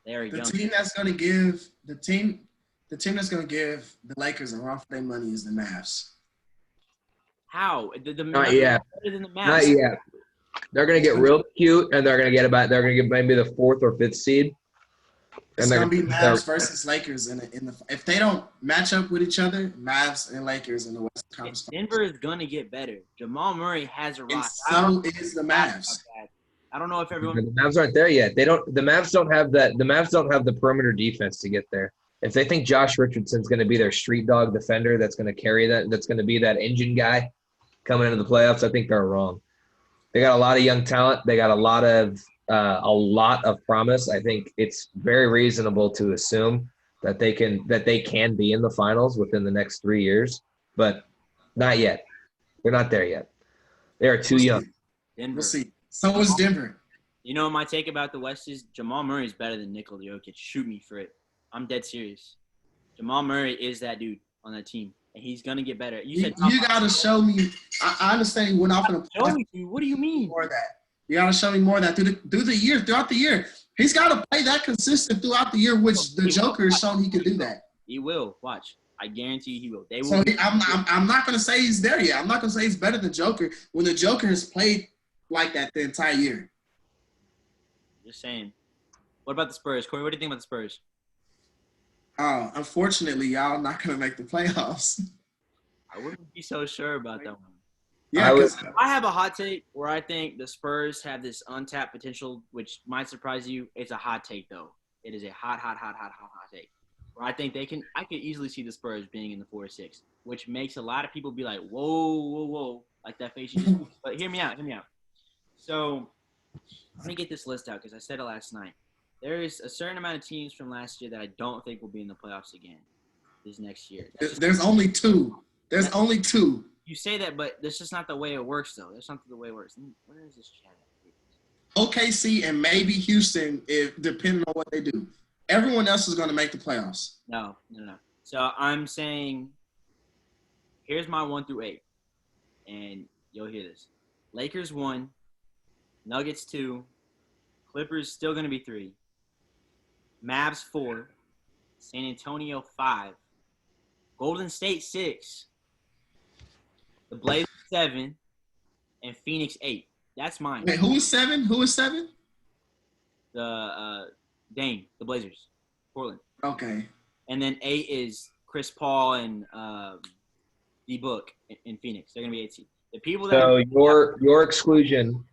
They are young. The team that's going to give the Lakers a run for their money is the Mavs. How? Not yet. Not yet. They're gonna get real cute, and they're gonna get maybe the 4th or 5th seed. It's gonna be Mavs versus Lakers in the. If they don't match up with each other, Mavs and Lakers in the Western Conference. Denver is gonna get better. Jamal Murray has a rock. So is the Mavs. I don't know if everyone. The Mavs aren't there yet. The Mavs don't have that. The Mavs don't have the perimeter defense to get there. If they think Josh Richardson's going to be their street dog defender, that's going to carry that, that's going to be that engine guy coming into the playoffs, I think they're wrong. They got a lot of young talent. They got a lot of promise. I think it's very reasonable to assume that they can be in the finals within the next 3 years, but not yet. They're not there yet. They are too young. Denver. We'll see. So is Denver. You know, my take about the West is Jamal Murray is better than Nikola Jokic. Shoot me for it. I'm dead serious. Jamal Murray is that dude on that team, and he's gonna get better. You got to show me. I understand you went off in a. Show me, dude. What do you mean? More of that. You got to show me more of that throughout the year. He's got to play that consistent throughout the year, which the Joker has shown he can do that. He will. Watch. I guarantee he will. They will. So I'm not gonna say he's there yet. I'm not gonna say he's better than Joker when the Joker has played like that the entire year. Just saying. What about the Spurs, Corey? What do you think about the Spurs? Unfortunately, y'all not gonna make the playoffs. I wouldn't be so sure about that one. Yeah, I have a hot take where I think the Spurs have this untapped potential, which might surprise you. It's a hot take, though. It is a hot take. Where I think I could easily see the Spurs being in the 4-6, which makes a lot of people be like, whoa, like that face. But hear me out. So let me get this list out because I said it last night. There is a certain amount of teams from last year that I don't think will be in the playoffs again this next year. There's only two. There's only two. You say that, but that's just not the way it works, though. That's not the way it works. Where is this chat at? OKC and maybe Houston, depending on what they do. Everyone else is going to make the playoffs. No. So I'm saying, here's my 1 through 8, and you'll hear this. Lakers 1, Nuggets 2, Clippers still going to be 3, Mavs 4, San Antonio 5, Golden State 6, the Blazers 7, and Phoenix 8. That's mine. Wait, who is 7? The Dame, the Blazers, Portland. Okay. And then 8 is Chris Paul and D-Book in Phoenix. They're gonna be 8 seed. The people that so your exclusion,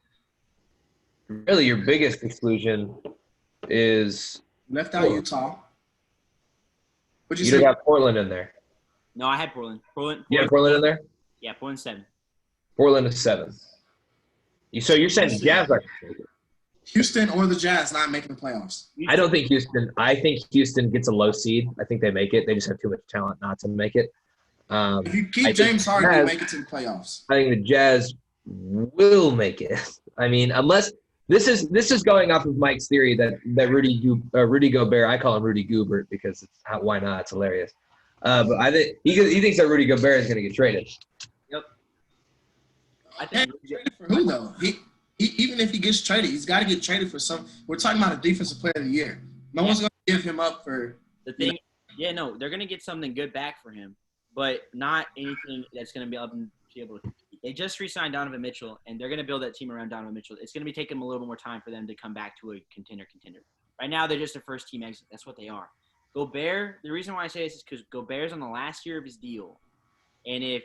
really your biggest exclusion, is left out Utah. What'd you say? didn't have Portland in there. No, I had Portland. You had Portland in there? Yeah, Portland 7. Portland is 7. So you're saying the Jazz are? Houston or the Jazz not making the playoffs. I don't think Houston. I think Houston gets a low seed. I think they make it. They just have too much talent not to make it. If you keep James Harden, you make it to the playoffs. I think the Jazz will make it. I mean, unless this is going off of Mike's theory that Rudy Gobert. I call him Rudy Goobert because why not? It's hilarious. But I think he thinks that Rudy Gobert is going to get traded. Yep. I think traded for who though? He even if he gets traded, he's got to get traded for some. We're talking about a defensive player of the year. No one's going to give him up for the thing. Yeah, no, they're going to get something good back for him, but not anything that's going to be able to compete. They just re-signed Donovan Mitchell, and they're going to build that team around Donovan Mitchell. It's going to be taking them a little bit more time for them to come back to a contender. Right now, they're just a first-team exit. That's what they are. Gobert, the reason why I say this is because Gobert's on the last year of his deal, and if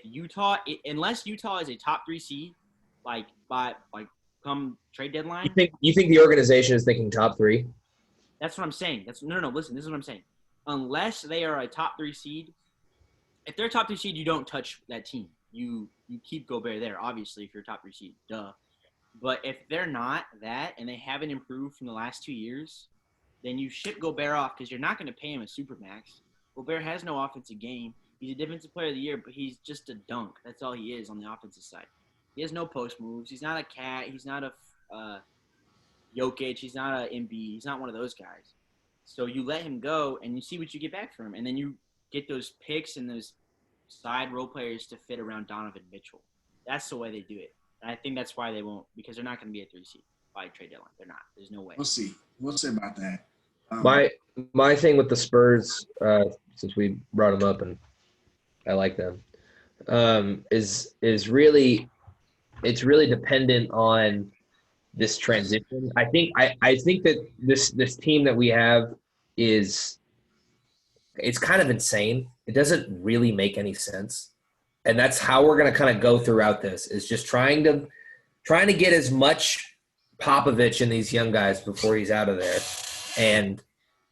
unless Utah is a top 3 seed, come trade deadline. You think the organization is thinking top 3? That's what I'm saying. No. Listen, this is what I'm saying. Unless they are a top 3 seed, if they're a top 3 seed, you don't touch that team. You keep Gobert there, obviously, if you're a top 3 seed. Duh. But if they're not that and they haven't improved from the last 2 years, then you ship Gobert off because you're not going to pay him a supermax. Gobert has no offensive game. He's a defensive player of the year, but he's just a dunk. That's all he is on the offensive side. He has no post moves. He's not a cat. He's not a Jokic. He's not a Embiid. He's not one of those guys. So you let him go, and you see what you get back from him. And then you get those picks and those side role players to fit around Donovan Mitchell. That's the way they do it. And I think that's why they won't, because they're not going to be a 3 seed by trade deadline. They're not. There's no way. We'll see. We'll see about that. My thing with the Spurs, since we brought them up and I like them, is really – it's really dependent on this transition. I think that this team that we have it's kind of insane. It doesn't really make any sense. And that's how we're going to kind of go throughout this, is just trying to get as much Popovich in these young guys before he's out of there. And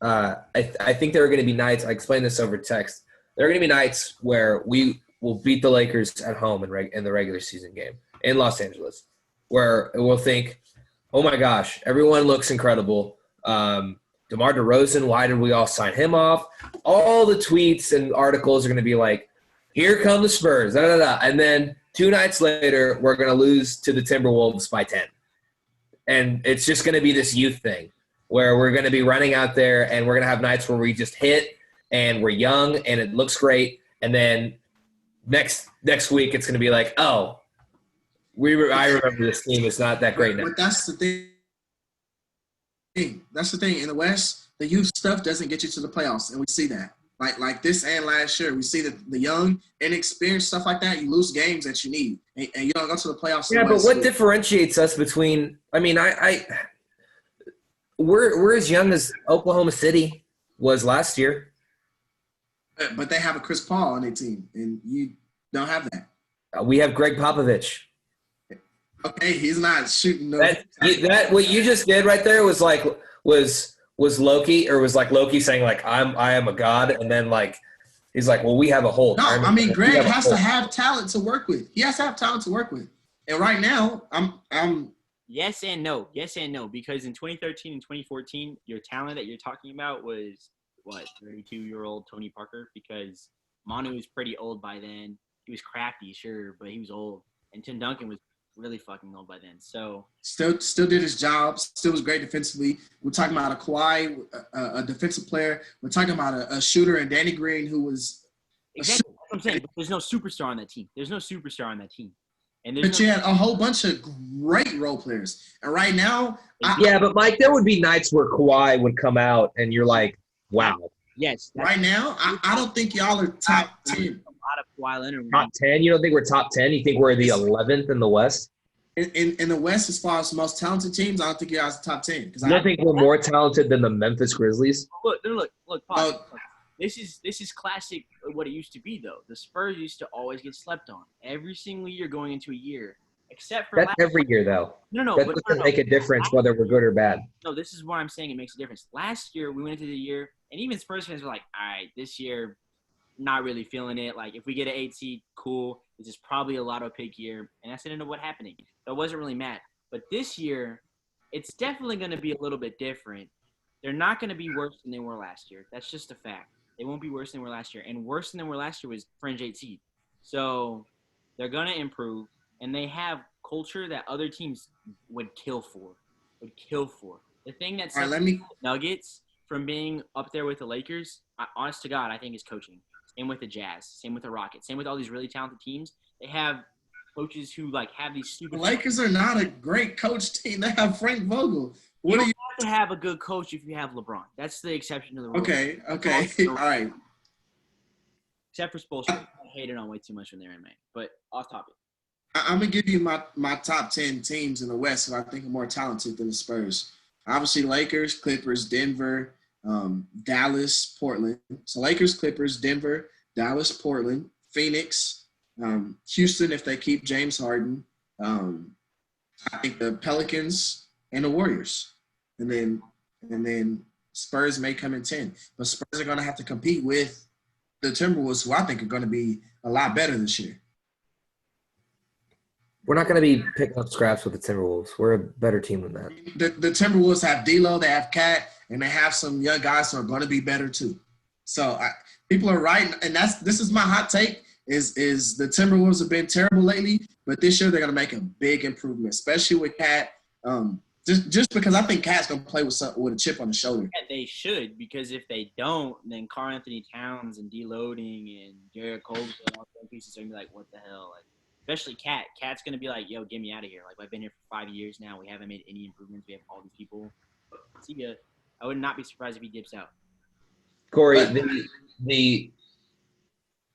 I think there are going to be nights, I explained this over text, there are going to be nights where we will beat the Lakers at home in the regular season game in Los Angeles, where we'll think, oh my gosh, everyone looks incredible. DeMar DeRozan, why did we all sign him off? All the tweets and articles are going to be like, here come the Spurs, da, da, da. And then 2 nights later, we're going to lose to the Timberwolves by 10. And it's just going to be this youth thing where we're going to be running out there and we're going to have nights where we just hit and we're young and it looks great. And then next week, it's going to be like, oh, I remember this team is not that great now. But that's the thing. That's the thing. In the West, the youth stuff doesn't get you to the playoffs, and we see that. Like this and last year, we see that the young, inexperienced stuff like that, you lose games that you need, and you don't go to the playoffs. Yeah, but what differentiates us between – I mean, we're as young as Oklahoma City was last year. But they have a Chris Paul on their team, and you don't have that. We have Greg Popovich. Okay, he's not shooting no. That what you just did right there was like was Loki, or was like Loki saying like I am a god, and then like he's like, well, we have a whole. No, I mean Greg has to have talent to work with. He has to have talent to work with, and right now I'm. Yes and no, because in 2013 and 2014, your talent that you're talking about was what 32-year-old Tony Parker, because Manu was pretty old by then. He was crafty, sure, but he was old, and Tim Duncan was really fucking old by then. So still did his job. Still was great defensively. We're talking about a Kawhi, a defensive player. We're talking about a shooter, and Danny Green, who was exactly what I'm saying. But there's no superstar on that team. And but you had a whole bunch of great role players. And right now, but Mike, there would be nights where Kawhi would come out, and you're like, wow. Yes. Right now, I don't think y'all are top 10. A lot of Kawhi Leonard. Top 10? You don't think we're top 10? You think we're the 11th in the West? In the West, as far as the most talented teams, I don't think you guys are top 10. I don't think we're more talented than the Memphis Grizzlies. Look, Pop. This is classic what it used to be, though. The Spurs used to always get slept on every single year going into a year, except for that's every year, though. That doesn't make a difference whether we're good or bad. No, this is what I'm saying. It makes a difference. Last year, we went into the year, and even Spurs fans were like, all right, this year, not really feeling it. Like, if we get an 8 seed, cool. This is probably a lotto pick year. And that's ended up what happening. So I wasn't really mad. But this year, it's definitely going to be a little bit different. They're not going to be worse than they were last year. That's just a fact. They won't be worse than they were last year. And worse than they were last year was fringe 8 seed. So they're going to improve. And they have culture that other teams would kill for. The thing that All right, separates the Nuggets from being up there with the Lakers, honest to God, I think is coaching. Same with the Jazz. Same with the Rockets. Same with all these really talented teams. They have coaches who have these stupid. The Lakers are not a great coach team. They have Frank Vogel. You don't have to have a good coach if you have LeBron. That's the exception to the rule. Okay. All right. Except for Spoelstra. I hated on way too much when they were in May. But off topic. I'm going to give you my top 10 teams in the West that I think are more talented than the Spurs. Obviously, Lakers, Clippers, Denver, Dallas, Portland. So Lakers, Clippers, Denver, Dallas, Portland, Phoenix, Houston if they keep James Harden. I think the Pelicans and the Warriors. And then Spurs may come in 10. But Spurs are going to have to compete with the Timberwolves, who I think are going to be a lot better this year. We're not going to be picking up scraps with the Timberwolves. We're a better team than that. The Timberwolves have D'Lo, they have Cat, and they have some young guys who are going to be better too. So people are right, and this is my hot take. Is the Timberwolves have been terrible lately, but this year they're going to make a big improvement, especially with Cat. Just because I think Cat's going to play with a chip on the shoulder. Yeah, they should, because if they don't, then Karl Anthony Towns and deloading and Jared Cole and all those pieces are going to be like, what the hell? Like, especially Cat. Cat's going to be like, yo, get me out of here. Like, I've been here for 5 years now. We haven't made any improvements. We have all these people. See ya. I would not be surprised if he dips out. Corey,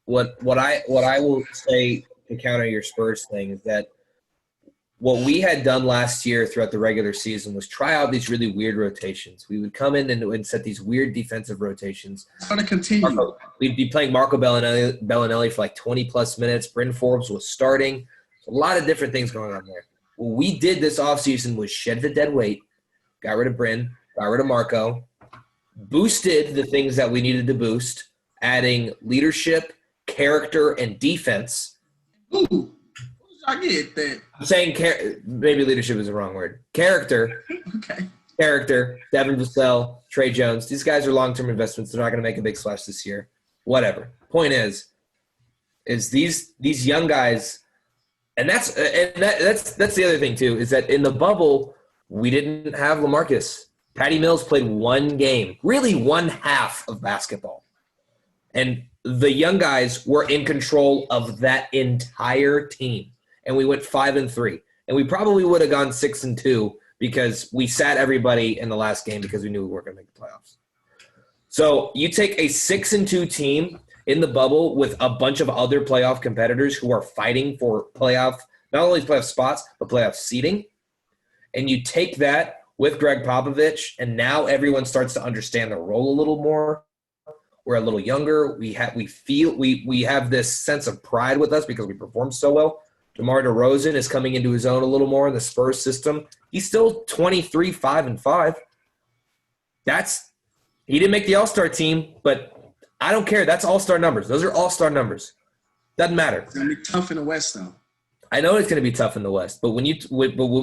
what I will say to counter your Spurs thing is that what we had done last year throughout the regular season was try out these really weird rotations. We would come in and set these weird defensive rotations. It's going to continue. We'd be playing Marco Bellinelli for like 20-plus minutes. Bryn Forbes was starting. A lot of different things going on there. What we did this offseason was shed the dead weight, got rid of Bryn, got rid of Marco, boosted the things that we needed to boost, adding leadership, character, and defense. Ooh, I get that. I'm saying maybe leadership is the wrong word. Character. Okay. Character. Devin Vassell, Trey Jones. These guys are long-term investments. They're not going to make a big splash this year. Whatever. Point is these young guys, and that's the other thing too, is that in the bubble we didn't have LaMarcus. Patty Mills played one game, really one half of basketball, and the young guys were in control of that entire team. And we went 5-3, and we probably would have gone 6-2 because we sat everybody in the last game because we knew we weren't going to make the playoffs. So you take a 6-2 team in the bubble with a bunch of other playoff competitors who are fighting for not only playoff spots but playoff seeding, and you take that with Greg Popovich, and now everyone starts to understand their role a little more. We're a little younger. We have this sense of pride with us because we performed so well. DeMar DeRozan is coming into his own a little more in the Spurs system. He's still 23, 5-5. He didn't make the All-Star team, but I don't care. That's All-Star numbers. Those are All-Star numbers. Doesn't matter. It's going to be tough in the West, though. I know it's going to be tough in the West, but when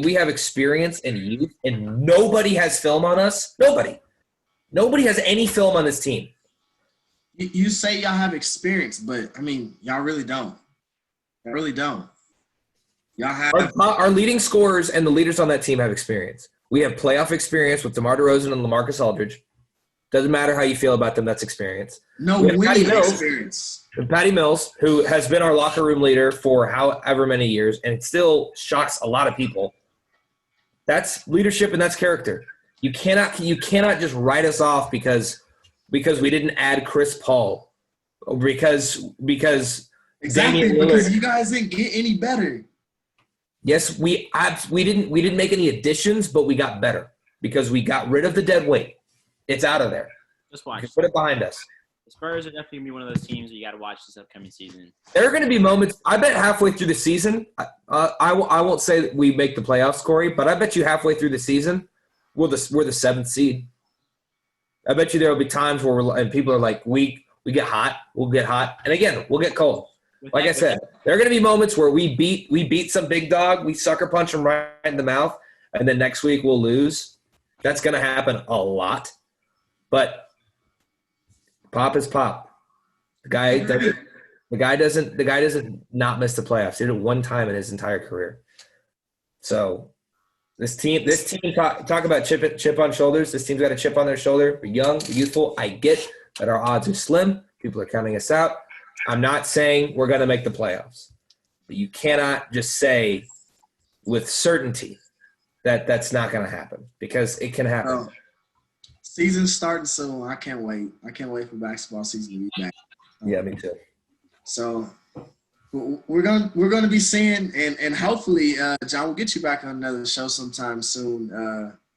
we have experience and youth, and nobody has film on us, nobody has any film on this team. You say y'all have experience, but I mean, y'all really don't. Y'all really don't. Y'all have our leading scorers and the leaders on that team have experience. We have playoff experience with DeMar DeRozan and LaMarcus Aldridge. Doesn't matter how you feel about them, that's experience. No winning experience. And Patty Mills, who has been our locker room leader for however many years, and it still shocks a lot of people. That's leadership and that's character. You cannot just write us off because we didn't add Chris Paul. Because exactly because you guys didn't get any better. Yes, we didn't make any additions, but we got better because we got rid of the dead weight. It's out of there. Just watch. Put it behind us. The Spurs are definitely going to be one of those teams that you got to watch this upcoming season. There are going to be moments. I bet halfway through the season, I won't say that we make the playoffs, Corey, but I bet you halfway through the season, we're the 7th seed. I bet you there will be times where and people are like, we get hot, we'll get hot, and again, we'll get cold. Like I said, there are going to be moments where we beat some big dog, we sucker punch them right in the mouth, and then next week we'll lose. That's going to happen a lot. But pop is pop. The guy doesn't not miss the playoffs. He did it one time in his entire career. So this team talk about chip on shoulders. This team's got a chip on their shoulder. We're young, we're youthful. I get that our odds are slim. People are counting us out. I'm not saying we're going to make the playoffs, but you cannot just say with certainty that that's not going to happen, because it can happen. Season's starting soon. I can't wait. I can't wait for basketball season to be back. Yeah, me too. So we're gonna be seeing, and hopefully, John, we'll get you back on another show sometime soon,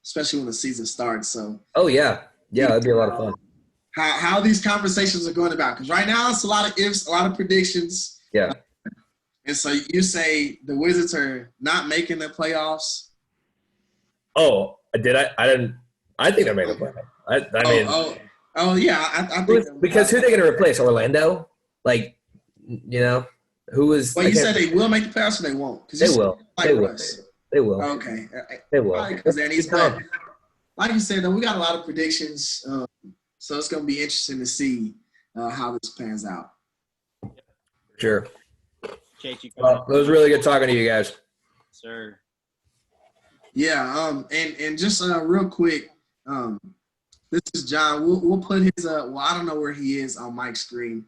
especially when the season starts. So. Oh yeah, that'd be a lot of fun. How these conversations are going about, because right now it's a lot of ifs, a lot of predictions. Yeah. And so you say the Wizards are not making the playoffs. Oh, did I? I didn't. I think they're making the playoffs. I mean. Yeah. I think because who are they going to replace? Orlando? Like, who is? Well, you said they will make the playoffs, or they won't? They will. They will. Okay. They will. Because they're these. Like you said, though, we got a lot of predictions. So it's going to be interesting to see how this pans out. Sure. It was really good talking to you guys. Sir. Yeah. And just real quick, this is John. We'll put his I don't know where he is on Mike's screen.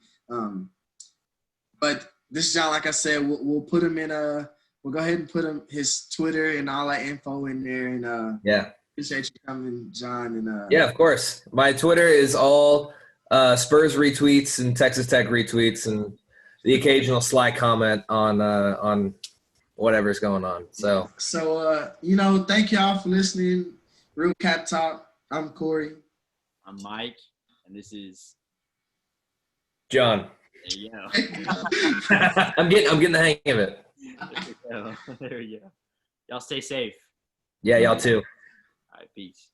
But this is John. Like I said, we'll put him in we'll go ahead and put his Twitter and all that info in there. And yeah. Appreciate you coming, John. And yeah, of course. My Twitter is all Spurs retweets and Texas Tech retweets and the occasional sly comment on whatever's going on. So thank y'all for listening. Real Cap Talk. I'm Corey. I'm Mike, and this is John. There you go. I'm getting the hang of it. There we go. Y'all stay safe. Yeah, y'all too. All right, peace.